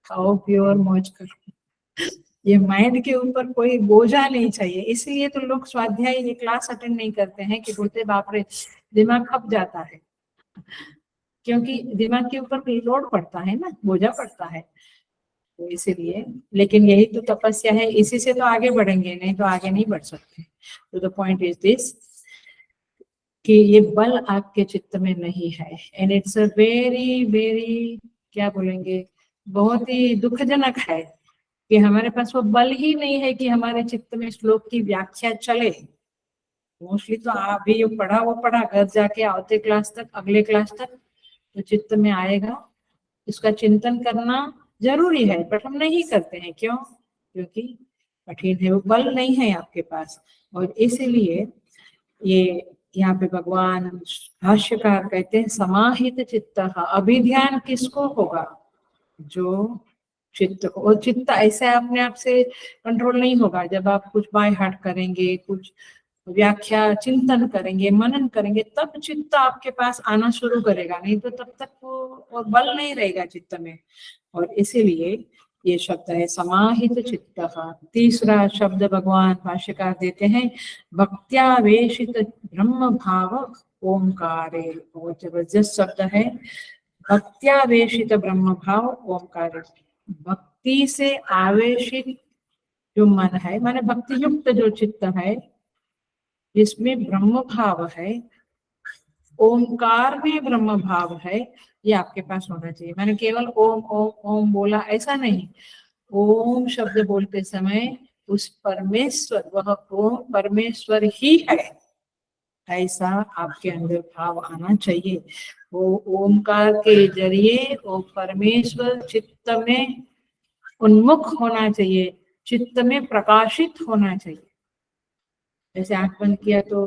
खाओ पियो और मौज करो। ये माइंड के ऊपर कोई बोझा नहीं चाहिए। इसीलिए तो लोग स्वाध्याय ये क्लास अटेंड नहीं करते हैं कि बोलते बाप रे दिमाग खप जाता है, क्योंकि दिमाग के ऊपर लोड पड़ता है ना, बोझा पड़ता है। तो इसीलिए, लेकिन यही तो तपस्या है, इसी से तो आगे बढ़ेंगे, नहीं तो आगे नहीं बढ़ सकते। तो द पॉइंट इज दिस कि ये बल आपके चित्त में नहीं है, and it's a very very, क्या बोलेंगे, बहुत ही दुखजनक है कि हमारे पास वो बल ही नहीं है कि हमारे चित्त में श्लोक की व्याख्या चले। मोस्टली तो अभी वो पढ़ा, घर जाके आवते क्लास तक, अगले क्लास तक तो चित्त में आएगा, इसका चिंतन करना जरूरी है, पर हम नहीं करते हैं। क्यों? क्योंकि कठिन है, वो बल नहीं है आपके पास। और इसीलिए ये यहाँ पे भगवान भाष्यकार कहते हैं समाहित चित्त, अभिध्यान किसको होगा? जो चित्त को, और चित्त ऐसे अपने आप से कंट्रोल नहीं होगा। जब आप कुछ बाय हार्ट करेंगे, कुछ व्याख्या चिंतन करेंगे, मनन करेंगे, तब चित्त आपके पास आना शुरू करेगा, नहीं तो तब तक वो बल नहीं रहेगा चित्त में। और इसीलिए ये शब्द है समाहित चित्त। तीसरा शब्द भगवान भाष्यकार देते हैं भक्त्यावेशित ब्रह्म भाव ओंकारे। बहुत जबरदस्त शब्द है, भक्त्यावेशित ब्रह्म भाव ओंकारे। भक्ति से आवेशित जो मन है, माने भक्ति युक्त जो चित्त है, जिसमें ब्रह्म भाव है, ओंकार में ब्रह्म भाव है, ये आपके पास होना चाहिए। मैंने केवल ओम ओम ओम बोला ऐसा नहीं, ओम शब्द बोलते समय उस परमेश्वर, वह ओम परमेश्वर ही है, ऐसा आपके अंदर भाव आना चाहिए। वो ओमकार के जरिए वो परमेश्वर चित्त में उन्मुख होना चाहिए, चित्त में प्रकाशित होना चाहिए। जैसे आंख बंद किया तो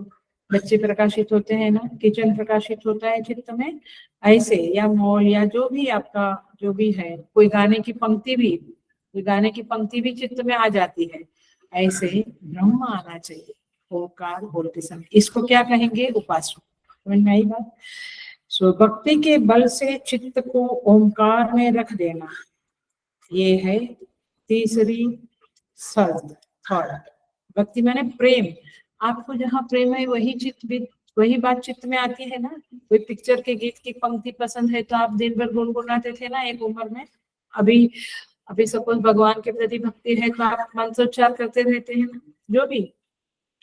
बच्चे प्रकाशित होते हैं ना, किचन प्रकाशित होता है चित्त में, ऐसे, या मॉल, या जो भी आपका जो भी है, कोई गाने की पंक्ति भी चित्त में आ जाती है, ऐसे ब्रह्म आना चाहिए ओंकार बोलते समय। इसको क्या कहेंगे? उपासना। समझ में आई बात? सो भक्ति के बल से चित्त को ओंकार में रख देना, ये है तीसरी शर्त, थर्ड। भक्ति माने प्रेम, आपको जहाँ प्रेम है वही वही बात चित्त में आती है ना। कोई पिक्चर के गीत की पंक्ति पसंद है तो आप दिन भर गुनगुनाते थे ना एक उम्र में। अभी अभी सपोज भगवान के प्रति भक्ति है तो आप मंत्रोच्चार करते रहते हैं ना, जो भी।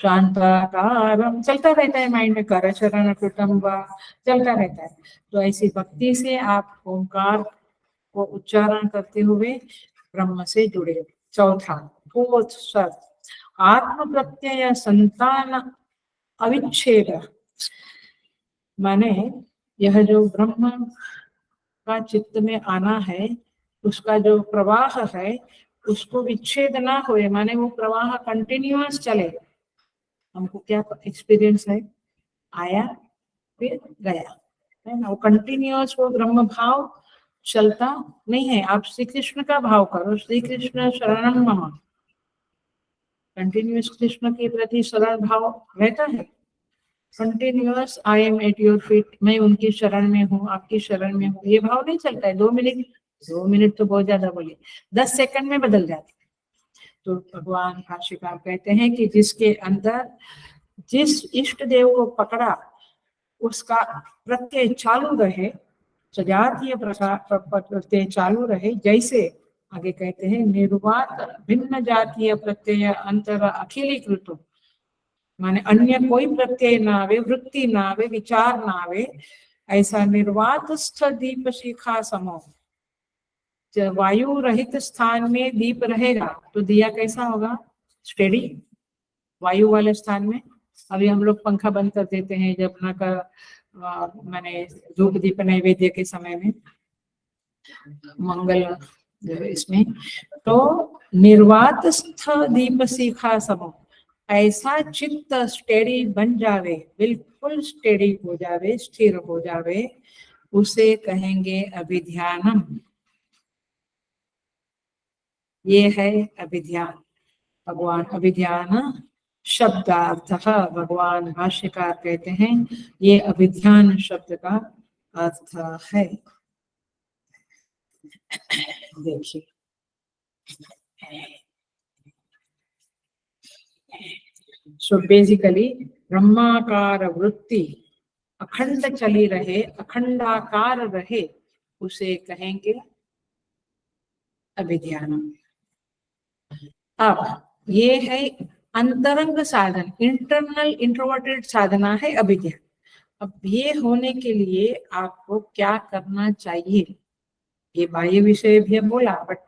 शांताकारम चलता रहता है माइंड में, करचरण कृतम वा चलता रहता है। तो ऐसी भक्ति से आप ओंकार को उच्चारण करते हुए ब्रह्म से जुड़े। चौथा फोर्थ शब्द आत्म प्रत्यय संतान अविच्छेद, माने यह जो ब्रह्म का चित्त में आना है, उसका जो प्रवाह है उसको विच्छेद ना होए, माने वो प्रवाह कंटिन्यूअस चले। हमको क्या एक्सपीरियंस है, आया फिर गया, है ना, वो कंटिन्यूअस वो ब्रह्म भाव चलता नहीं है। आप श्री कृष्ण का भाव करो, श्री कृष्ण शरणं मम, कंटिन्यूअस कृष्ण के प्रति शरण भाव रहता है। Continuous I am at your feet, मैं उनकी शरण में हूँ, आपकी शरण में हूँ, ये भाव नहीं चलता है। 2 मिनट तो बहुत ज्यादा बोले, 10 सेकंड में बदल जाते। तो भगवान भाष्यकार कहते हैं कि जिसके अंदर जिस इष्ट देव को पकड़ा उसका प्रत्यय चालू रहे, सजातीय प्रत्यय चालू रहे, जैसे आगे कहते हैं निर्वात भिन्न जातीय प्रत्यय अंतर अखिलीकृत, माने अन्य कोई प्रत्यय ना आवे, वृत्ति ना आवे, विचार ना आवे, ऐसा निर्वातस्थ दीप शिखा समो। जब वायु रहित स्थान में दीप रहेगा तो दिया कैसा होगा, स्टेडी। वायु वाले स्थान में अभी हम लोग पंखा बंद कर देते हैं जब ना का माने धूप दीप नैवेद्य के समय में, मंगल इसमें, तो निर्वातस्थ दीप शिखा समो, ऐसा चित्त स्टेडी बन जावे, बिल्कुल स्टेडी हो जावे, स्थिर हो जावे, उसे कहेंगे अभिध्यानम। ये है अभिध्यान। भगवान अभिध्यान शब्दार्थ, भगवान भाष्यकार कहते हैं ये अभिध्यान शब्द का अर्थ है। देखिए सो बेसिकली ब्रह्माकार वृत्ति अखंड चली रहे, अखंडाकार रहे, उसे कहेंगे अभिध्यान। अब ये है अंतरंग साधन, इंटरनल इंट्रोवर्टेड साधना है अभिध्यान। अब ये होने के लिए आपको क्या करना चाहिए, ये बाह्य विषय भी बोला, बट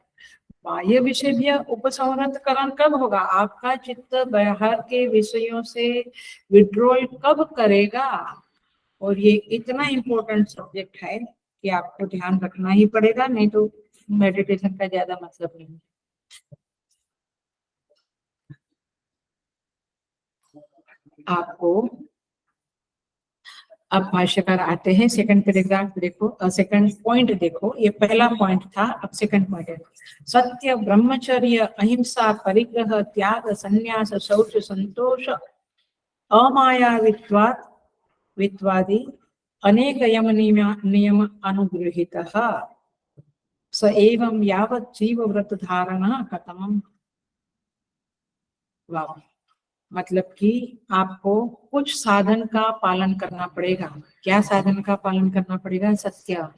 बाह्य विषय भी उपसंहरणकरण कब होगा, आपका चित्त बाहर के विषयों से विड्रॉल कब करेगा। और ये इतना इम्पोर्टेंट सब्जेक्ट है कि आपको ध्यान रखना ही पड़ेगा, नहीं तो मेडिटेशन का ज्यादा मतलब नहीं। आपको अब भाष्यकार आते हैं, सेकंड पैराग्राफ देखो, सेकंड पॉइंट देखो, ये पहला पॉइंट था, अब सेकंड पॉइंट है सत्य ब्रह्मचर्य अहिंसा परिग्रह त्याग संन्यास शौच संतोष अमायावित्वात् वित्वादि अनेक यम नियम अनुगृहीतः स एवं यावत् जीव व्रत धारणा कथमम्। वाह, मतलब कि आपको कुछ साधन का पालन करना पड़ेगा। क्या साधन का पालन करना पड़ेगा, सत्य।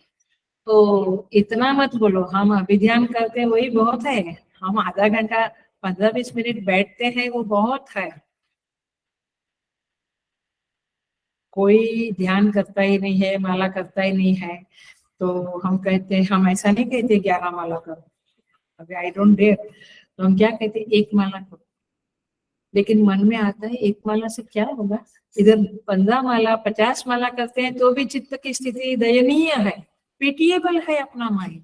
तो इतना मत बोलो हम अभिध्यान करते हैं वही बहुत है, हम आधा घंटा 15-20 मिनट बैठते हैं वो बहुत है। कोई ध्यान करता ही नहीं है, माला करता ही नहीं है, तो हम कहते हैं, हम ऐसा नहीं कहते 11 माला करो, अभी आई डोंट डेयर, तो हम क्या कहते, 1 माला करो। लेकिन मन में आता है 1 माला से क्या होगा, इधर 15 माला 50 माला करते हैं तो भी चित्त की स्थिति दयनीय है, पिटिएबल है, अपना माइंड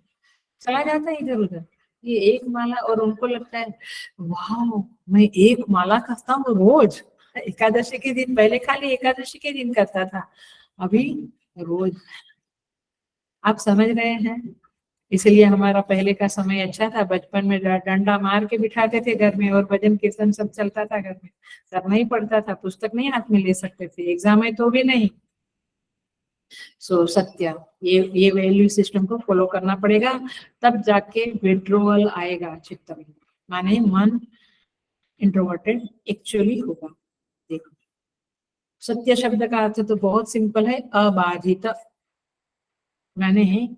चला जाता है इधर उधर। ये 1 माला, और उनको लगता है वाह मैं 1 माला करता हूँ रोज, एकादशी के दिन, पहले खाली एकादशी के दिन करता था, अभी रोज। आप समझ रहे हैं, इसलिए हमारा पहले का समय अच्छा था। बचपन में डंडा मार के बिठाते थे घर में, और भजन कीर्तन सब चलता था घर में, करना ही पड़ता था, पुस्तक नहीं हाथ में ले सकते थे, एग्जाम है तो भी नहीं। सो सत्य, ये वैल्यू सिस्टम को फॉलो करना पड़ेगा, तब जाके विड्रोवल आएगा चित्त में, माने मन इंट्रोवर्टेड एक्चुअली होगा। देखो सत्य शब्द का अर्थ तो बहुत सिंपल है, अबाधित, माने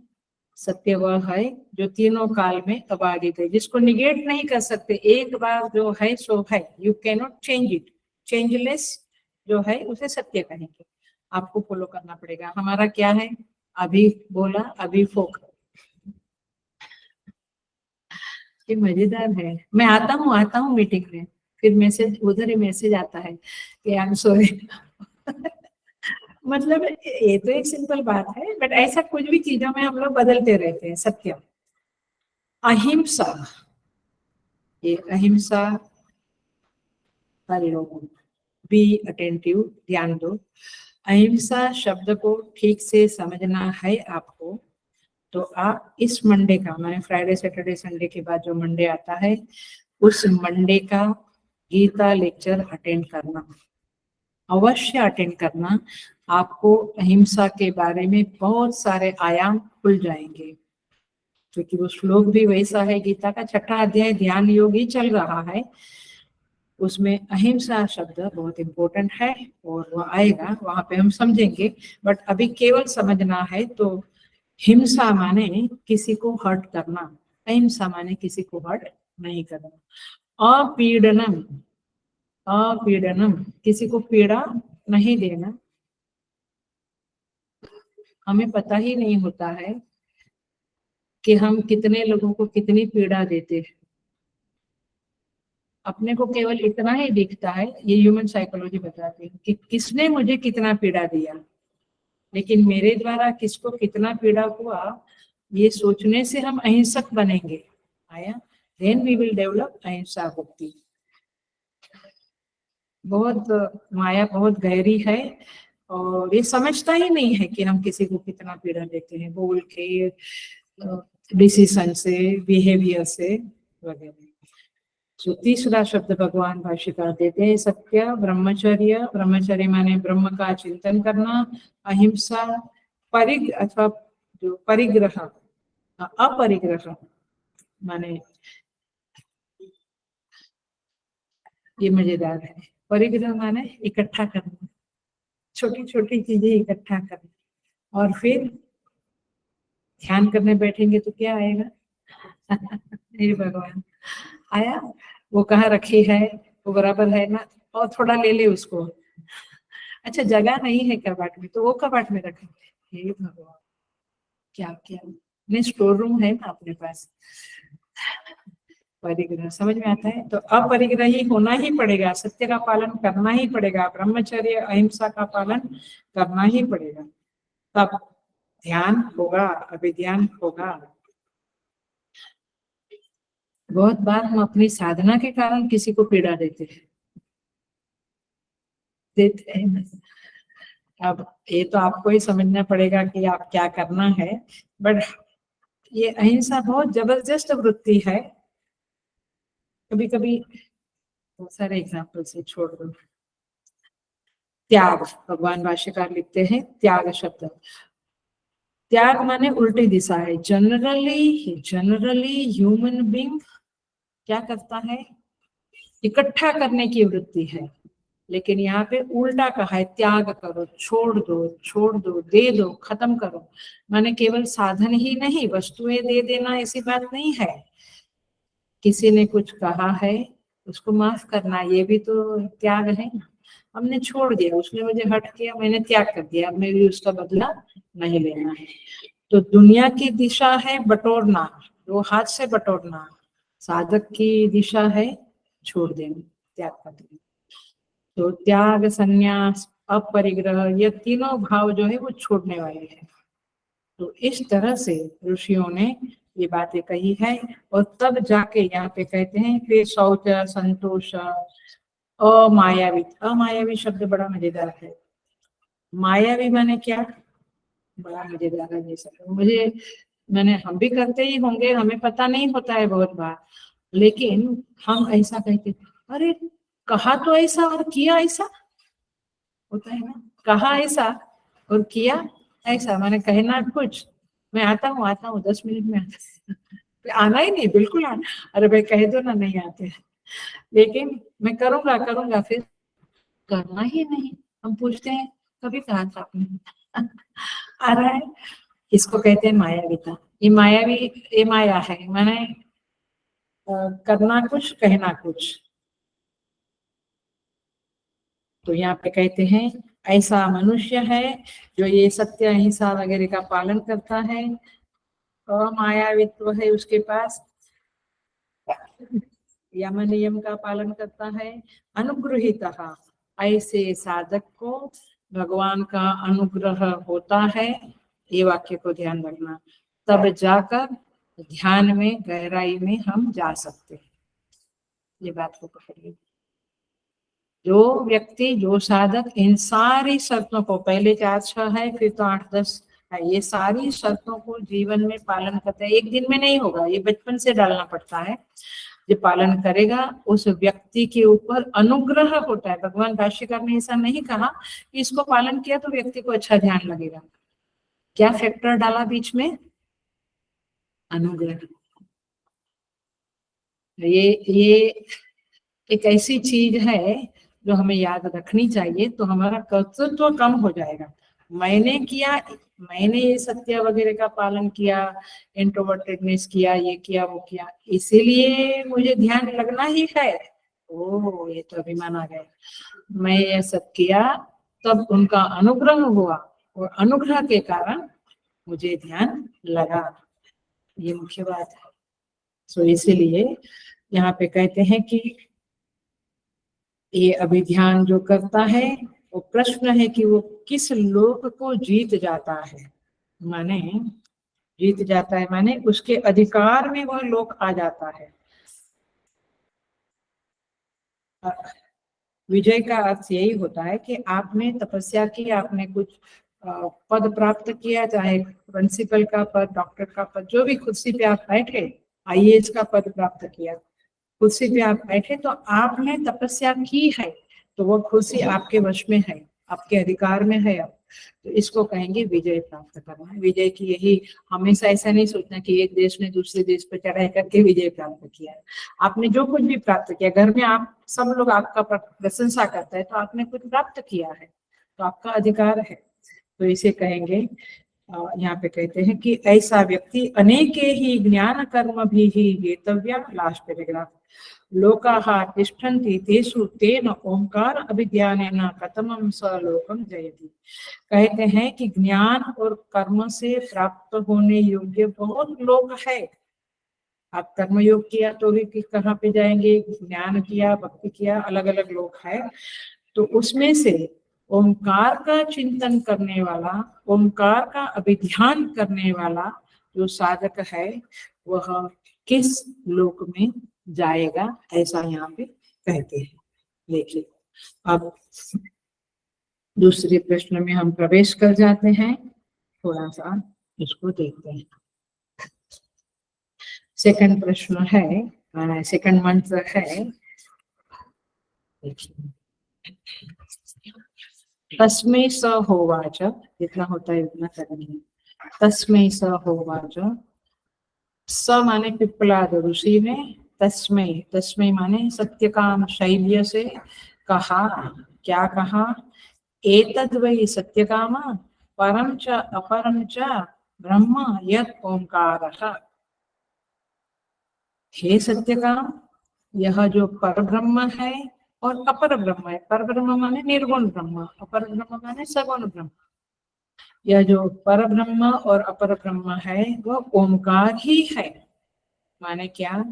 सत्य वह है जो तीनों काल में अबाधित है, जिसको निगेट नहीं कर सकते, एक बार जो है सो है, you can not change it. Changeless जो है उसे सत्य कहेंगे। आपको फॉलो करना पड़ेगा। हमारा क्या है, अभी बोला अभी फोक। ये मजेदार है। मैं आता हूँ मीटिंग में, फिर मैसेज उधर ही मैसेज आता है कि आई एम सॉरी। मतलब ये तो एक सिंपल बात है, बट ऐसा कुछ भी चीजों में हम लोग बदलते रहते हैं। सत्य, अहिंसा, ये अहिंसा पर लोगों, बी अटेंटिव, ध्यान दो। अहिंसा शब्द को ठीक से समझना है आपको, तो आप इस मंडे का, मैंने फ्राइडे सैटरडे संडे के बाद जो मंडे आता है, उस मंडे का गीता लेक्चर अटेंड करना, अवश्य अटेंड करना। आपको अहिंसा के बारे में बहुत सारे आयाम खुल जाएंगे, क्योंकि वो श्लोक भी वैसा है। गीता का 6वां अध्याय ध्यान योग ही चल रहा है, उसमें अहिंसा शब्द बहुत इम्पोर्टेंट है और वो आएगा, वहां पे हम समझेंगे। बट अभी केवल समझना है। तो हिंसा माने किसी को हर्ट करना, अहिंसा माने किसी को हर्ट नहीं करना। अपीडनम, अपीडनम किसी को पीड़ा नहीं देना। हमें पता ही नहीं होता है कि हम कितने लोगों को कितनी पीड़ा देते हैं। अपने को केवल इतना ही दिखता है, ये ह्यूमन साइकोलॉजी बताती है कि किसने मुझे कितना पीड़ा दिया, लेकिन मेरे द्वारा किसको कितना पीड़ा हुआ, ये सोचने से हम अहिंसक बनेंगे। आया, देन वी विल डेवलप अहिंसा भक्ति। बहुत माया बहुत गहरी है, और ये समझता ही नहीं है कि हम किसी को कितना पीड़ा देते हैं, बोल के, डिसीजन से, बिहेवियर से वगैरह। तो तीसरा शब्द भगवान भाष्यकार देते हैं, सत्य, ब्रह्मचर्य। ब्रह्मचर्य माने ब्रह्म का चिंतन करना, अहिंसा, परिग अथवा जो परिग्रह, अपरिग्रह माने, ये मजेदार है। परिग्रह माने इकट्ठा करना, छोटी छोटी चीजें इकट्ठा करना, और फिर ध्यान करने बैठेंगे तो क्या आएगा? हे भगवान, आया, वो कहाँ रखी है, वो बराबर है ना, और थोड़ा ले ले उसको। अच्छा, जगह नहीं है कबाट में, तो वो कबाट में रखेंगे। हे भगवान, क्या क्या नहीं, स्टोर रूम है ना अपने पास। परिग्रह समझ में आता है। तो अपरिग्रही होना ही पड़ेगा, सत्य का पालन करना ही पड़ेगा, ब्रह्मचर्य अहिंसा का पालन करना ही पड़ेगा, तब ध्यान होगा, अभिध्यान होगा। बहुत बार हम अपनी साधना के कारण किसी को पीड़ा देते हैं। अब ये तो आपको ही समझना पड़ेगा कि आप क्या करना है। बट ये अहिंसा बहुत जबरदस्त वृत्ति है। कभी कभी बहुत सारे एग्जाम्पल से छोड़ दो। त्याग, भगवान भाष्यकार लिखते हैं, त्याग शब्द, त्याग माने उल्टी दिशा है। जनरली ह्यूमन बीइंग क्या करता है, इकट्ठा करने की वृत्ति है, लेकिन यहाँ पे उल्टा कहा है, त्याग करो, छोड़ दो, दे दो, खत्म करो। माने केवल साधन ही नहीं, वस्तुएं दे देना ऐसी बात नहीं है। किसी ने कुछ कहा है, उसको माफ करना, ये भी तो त्याग है ना। हमने छोड़ दिया, उसने मुझे हर्ट किया, मैंने त्याग कर दिया, अब मैं भी उसका बदला नहीं लेना है। तो दुनिया की दिशा है बटोरना, दो हाथ से बटोरना। साधक की दिशा है छोड़ देना, त्याग कर देना। तो त्याग, संन्यास, अपरिग्रह, ये तीनों भाव जो है वो छोड़ने वाले हैं। तो इस तरह से ऋषियों ने ये बातें कही है, और तब जाके यहाँ पे कहते हैं फिर शौच, संतोष, अमायावी। अमायावी शब्द बड़ा मजेदार है। मायावी माने क्या, बड़ा मजेदार है ये सब। मैंने हम भी करते ही होंगे, हमें पता नहीं होता है बहुत बार, लेकिन हम ऐसा कहते, अरे कहा तो ऐसा और किया ऐसा, होता है ना, कहा ऐसा और किया ऐसा। मैंने कहना कुछ, मैं आता हूँ 10 मिनट में आना ही नहीं, बिल्कुल आना। अरे भाई कह दो ना, नहीं आते, लेकिन मैं करूंगा फिर करना ही नहीं। हम पूछते हैं कभी कहा था आपने? आ रहा है। इसको कहते हैं मायाविता। ये मायावी, ये माया है, मैंने करना कुछ, कहना कुछ। तो यहाँ पे कहते हैं ऐसा मनुष्य है जो ये सत्य अहिंसा वगैरह का पालन करता है, अमायावित्व है उसके पास, यम नियम का पालन करता है, अनुग्रहितः, ऐसे साधक को भगवान का अनुग्रह होता है। ये वाक्य को ध्यान रखना, तब जाकर ध्यान में गहराई में हम जा सकते हैं। ये बात को पकड़िए। जो व्यक्ति, जो साधक इन सारी शर्तों को, पहले 4-6 है, फिर तो 8-10 है, ये सारी शर्तों को जीवन में पालन करता है। एक दिन में नहीं होगा, ये बचपन से डालना पड़ता है। जो पालन करेगा उस व्यक्ति के ऊपर अनुग्रह होता है। भगवान भाष्यकार ने ऐसा नहीं कहा कि इसको पालन किया तो व्यक्ति को अच्छा ध्यान लगेगा। क्या फैक्टर डाला बीच में? अनुग्रह। ये एक ऐसी चीज है जो हमें याद रखनी चाहिए, तो हमारा कर्तृत्व कम हो जाएगा। मैंने किया, मैंने ये सत्य वगैरह का पालन किया, इंट्रोवर्टेडनेस किया, ये किया वो किया, इसीलिए मुझे ध्यान लगना ही है। ओह, ये तो अभिमान आ गया। मैं ये सब किया तब उनका अनुग्रह हुआ, और अनुग्रह के कारण मुझे ध्यान लगा। ये मुख्य बात है। तो इसीलिए यहाँ पे कहते हैं कि ये अभिध्यान जो करता है, वो प्रश्न है कि वो किस लोक को जीत जाता है। माने जीत जाता है माने उसके अधिकार में वह लोक आ जाता है। विजय का अर्थ यही होता है कि आपने तपस्या की, आपने कुछ पद प्राप्त किया, चाहे प्रिंसिपल का पद, डॉक्टर का पद, जो भी कुर्सी पे आप बैठे, IAS का पद प्राप्त किया, कुर्सी पे आप बैठे, तो आपने तपस्या की है, तो वो कुर्सी आपके वश में है, आपके अधिकार में है। अब तो इसको कहेंगे विजय प्राप्त करना। विजय की यही, हमेशा ऐसा नहीं सोचना कि एक देश ने दूसरे देश पर चढ़ाई करके विजय प्राप्त किया है। आपने जो कुछ भी प्राप्त किया, घर में आप सब लोग आपका प्रशंसा करता है, तो आपने कुछ प्राप्त किया है, तो आपका अधिकार है। तो इसे कहेंगे, यहाँ पे कहते हैं कि ऐसा व्यक्ति अनेके ही ज्ञान कर्म भी ही वेतव्य। लास्ट पैराग्राफ, लोकाः तिष्ठन्ति तेषु तेन ओंकार अभिज्ञानेन कथमं स लोकं जयति। कहते हैं कि ज्ञान और कर्म से प्राप्त होने योग्य बहुत लोग है। आप कर्म योग किया तो भी कहाँ पे जाएंगे, ज्ञान किया, भक्ति किया, अलग अलग लोग है। तो उसमें से ओंकार का चिंतन करने वाला, ओंकार का अभिध्यान करने वाला जो साधक है, वह किस लोक में जाएगा, ऐसा यहाँ पे कहते हैं। देखिए, अब दूसरे प्रश्न में हम प्रवेश कर जाते हैं, थोड़ा सा इसको देखते हैं। सेकंड प्रश्न है, सेकंड मंत्र है, तस्मै स होवाच, जितना होता है उतना करेंगे। तस्मै स होवाच, स माने पिप्पलाद ऋषि ने, तस्मै, तस्मै माने सत्यकाम शैल्य से कहा, क्या कहा, एतद् वै सत्यकाम परम च अपरम च ब्रह्म यत् ओंकारः। हे सत्यकाम, यह जो पर ब्रह्म है और अपर ब्रह्म है, पर ब्रह्म माने निर्गुण ब्रह्म, अपर ब्रह्म माने सगुण ब्रह्म, यह जो पर ब्रह्म और अपर ब्रह्म है वह ओंकार ही है। माने क्या,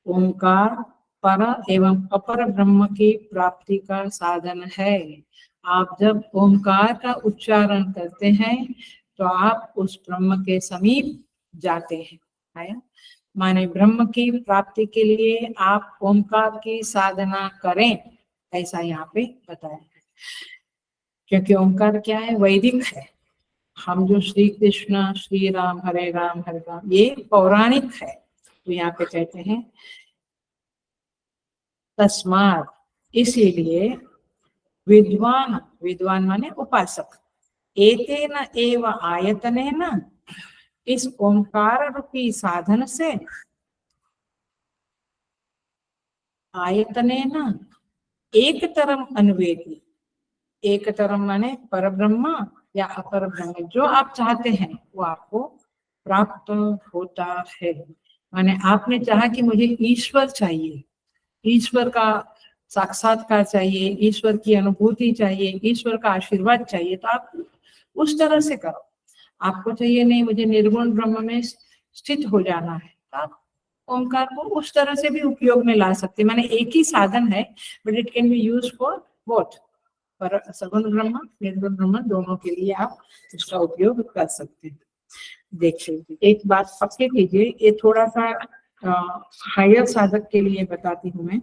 ओंकार पर एवं अपर ब्रह्म की प्राप्ति का साधन है। आप जब ओंकार का उच्चारण करते हैं तो आप उस ब्रह्म के समीप जाते हैं। माने ब्रह्म की प्राप्ति के लिए आप ओंकार की साधना करें, ऐसा यहाँ पे बताया है। क्योंकि ओंकार क्या है, वैदिक है। हम जो श्री कृष्ण, श्री राम, हरे राम, ये पौराणिक है। तो यहाँ पे कहते हैं तस्मात्, इसीलिए विद्वान, विद्वान माने उपासक, एतेन एव आयतनेन, इस ओंकार रूपी साधन से, आयतनेन एक तरम अन्वेति, एक तरम माने पर ब्रह्म या अपर ब्रह्म, जो आप चाहते हैं वो आपको प्राप्त होता है। माने आपने चाहा कि मुझे ईश्वर चाहिए, ईश्वर का साक्षात्कार चाहिए, ईश्वर की अनुभूति चाहिए, ईश्वर का आशीर्वाद चाहिए, तो आप उस तरह से करो। आपको चाहिए नहीं मुझे निर्गुण ब्रह्म में स्थित हो जाना है, तो आप ओमकार को उस तरह से भी उपयोग में ला सकते हैं। माने एक ही साधन है, but it can be use for both, पर सगुण ब्रह्म निर्गुण ब्रह्म दोनों के लिए आप उसका उपयोग कर सकते हैं। देखिए एक बात पक्के कीजिए, ये थोड़ा सा हायर साधक के लिए बताती हूँ मैं,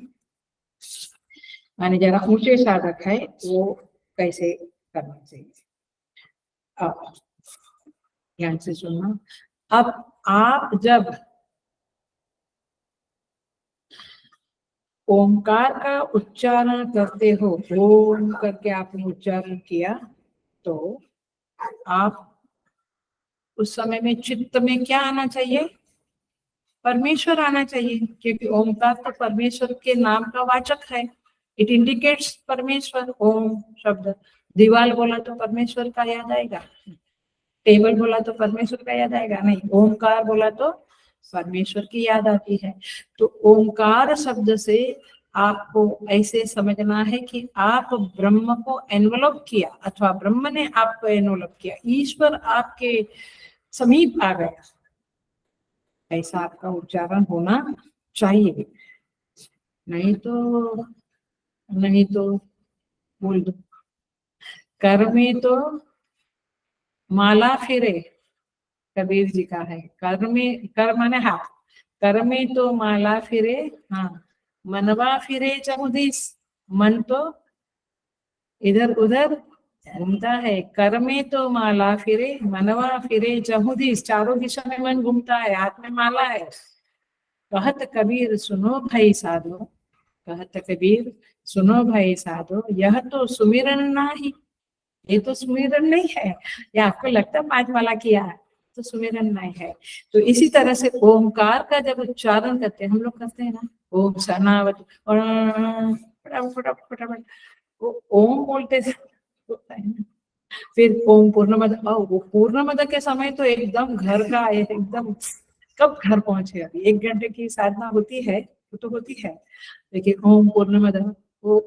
माने जरा ऊंचे साधक है वो कैसे करना चाहिए। अब ध्यान से सुनना। अब आप जब ओमकार का उच्चारण करते हो, ओम करके आपने उच्चारण किया, तो आप उस समय में चित्त में क्या आना चाहिए? परमेश्वर आना चाहिए, क्योंकि ओमकार तो परमेश्वर के नाम का वाचक है। इट इंडिकेट्स परमेश्वर। ओम शब्द, दीवार बोला तो परमेश्वर का याद आएगा, टेबल बोला तो परमेश्वर का याद आएगा नहीं, ओमकार बोला तो परमेश्वर की याद आती है। तो ओमकार शब्द से आपको ऐसे समझना है कि आप ब्रह्म को एनवलप किया, अथवा ब्रह्म ने आपको एनवलप किया, ईश्वर आपके समीप आ गया, ऐसा आपका उच्चारण होना चाहिए। नहीं तो बोल दो, कर में तो माला फिरे, कबीर जी का है। कर में, कर माने हाथ, कर में तो माला फिरे, हाँ, मनवा फिरे चहुदिस, मन तो इधर उधर घूमता है। कर में तो माला फिरे, मनवा फिरे चहुदिस, चारों दिशा में मन घूमता है, हाथ में माला है। कहत कबीर सुनो भाई साधो, कहत कबीर सुनो भाई साधो, यह तो सुमिरन नहीं, ये तो सुमिरन नहीं है। या आपको लगता है 5 माला किया है तो सुमिरन नहीं है। तो इसी तरह से ओमकार का जब उच्चारण करते हैं, हम लोग करते हैं ना, ओम सनावत, फटाफट वो ओम बोलते थे, फिर ओम पूर्णमद, वो पूर्णमद के समय तो एकदम घर का एकदम, कब घर पहुंचे, अभी 1 घंटे की साधना होती है, वो तो होती है, लेकिन ओम पूर्णमद, वो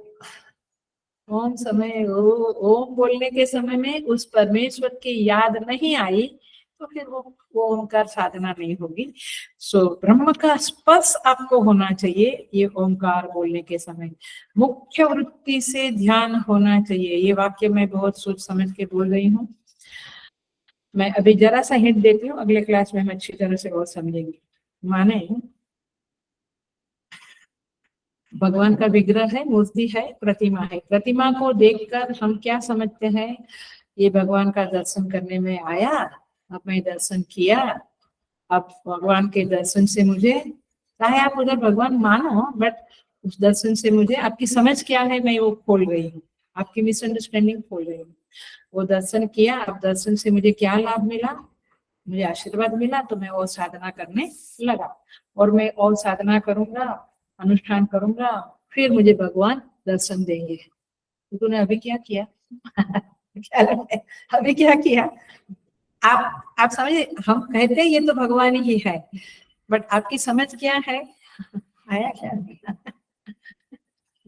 ओम समय, ओम बोलने के समय में उस परमेश्वर की याद नहीं आई, तो फिर वो ओमकार साधना नहीं होगी। सो ब्रह्म का स्पर्श आपको होना चाहिए ये ओमकार बोलने के समय, मुख्य वृत्ति से ध्यान होना चाहिए। ये वाक्य मैं बहुत सोच समझ के बोल रही हूँ। मैं अभी जरा सा हिंट देती हूँ, अगले क्लास में हम अच्छी तरह से और समझेंगे। माने भगवान का विग्रह है, मूर्ति है, प्रतिमा है, प्रतिमा को देखकर हम क्या समझते हैं? ये भगवान का दर्शन करने में आया, अब मैं दर्शन किया, अब भगवान के दर्शन से मुझे, चाहे आप उधर भगवान मानो, बट उस दर्शन से मुझे, आपकी समझ क्या है मैं वो खोल रही हूँ, आपकी मिसअंडरस्टैंडिंग खोल रही हूँ। वो दर्शन किया, अब दर्शन से मुझे क्या लाभ मिला? मुझे आशीर्वाद मिला, तो मैं और साधना करने लगा, और मैं और साधना करूंगा, अनुष्ठान करूंगा, फिर मुझे भगवान दर्शन देंगे। तो तूने अभी क्या किया? अभी क्या किया? आप समझे, हम कहते हैं ये तो भगवान ही है, बट आपकी समझ क्या है? आया क्या?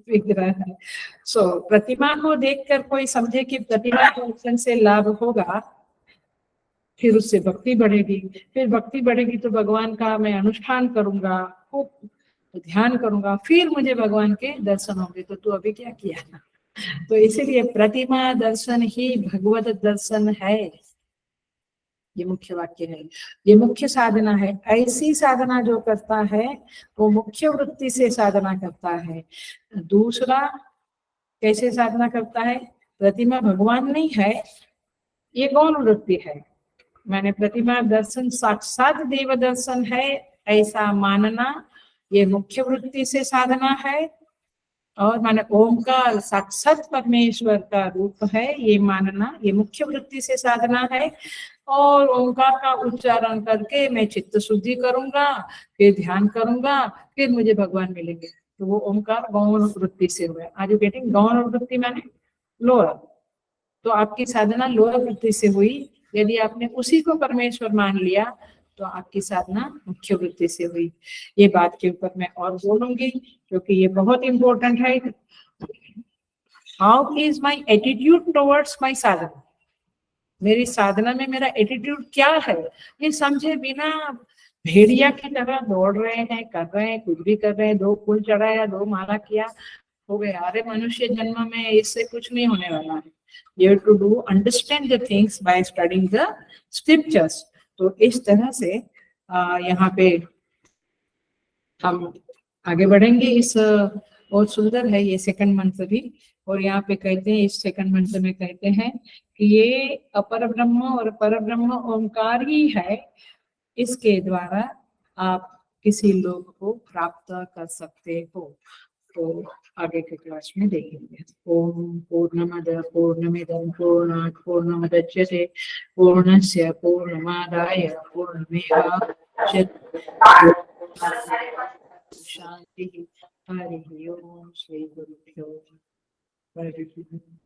विग्रह है। सो प्रतिमा को देखकर कोई समझे कि प्रतिमा के दर्शन से लाभ होगा, फिर उससे भक्ति बढ़ेगी, फिर भक्ति बढ़ेगी तो भगवान का मैं अनुष्ठान करूंगा, खूब ध्यान करूंगा, फिर मुझे भगवान के दर्शन होंगे। तो तू अभी क्या किया? तो इसीलिए प्रतिमा दर्शन ही भगवत दर्शन है, ये मुख्य वाक्य है, ये मुख्य साधना है। ऐसी साधना जो करता है वो मुख्य वृत्ति से साधना करता है। दूसरा कैसे साधना करता है? प्रतिमा भगवान नहीं है, ये गौण वृत्ति है। मैंने प्रतिमा दर्शन साक्षात देव दर्शन है ऐसा मानना, ये मुख्य वृत्ति से साधना है। और माने ओमकार साक्षात परमेश्वर का रूप है ये मानना, ये मुख्य वृत्ति से साधना है। और ओमकार का उच्चारण करके मैं चित्त शुद्धि करूंगा, फिर ध्यान करूंगा, फिर मुझे भगवान मिलेंगे। तो वो ओमकार गौण वृत्ति से हुआ। Are you getting? गौण वृत्ति माने लोअर, तो आपकी साधना लोअर वृत्ति से हुई। यदि आपने उसी को परमेश्वर मान लिया तो आपकी साधना मुख्य वृत्ति से हुई। ये बात के ऊपर मैं और बोलूंगी क्योंकि ये बहुत इंपॉर्टेंट है। How is my attitude towards my sadhana, मेरी साधना में मेरा एटीट्यूड क्या है, ये समझे बिना भेड़िया की तरह दौड़ रहे हैं, कर रहे हैं, कुछ भी कर रहे हैं, 2 फूल चढ़ाया, 2 माला किया, हो गया। अरे मनुष्य जन्म में इससे कुछ नहीं होने वाला है। You have to do understand the things by studying the scriptures। तो इस तरह से यहाँ पे हम आगे बढ़ेंगे। इस बहुत सुंदर है ये सेकंड मंत्र भी। और यहाँ पे कहते हैं, इस सेकंड मंत्र में कहते हैं कि ये अपर ब्रह्म और पर ब्रह्म ओंकार ही है, इसके द्वारा आप किसी लोग को प्राप्त कर सकते हो। तो आगे के क्लास में देखेंगे। ओम पूर्णमद पूर्णमिदं पूर्णात् पूर्णमुदच्यते पूर्णस्य पूर्णमादाय पूर्णमेवावशिष्यते। शांति। हरि ओम। श्री गुरुभ्यो नमः।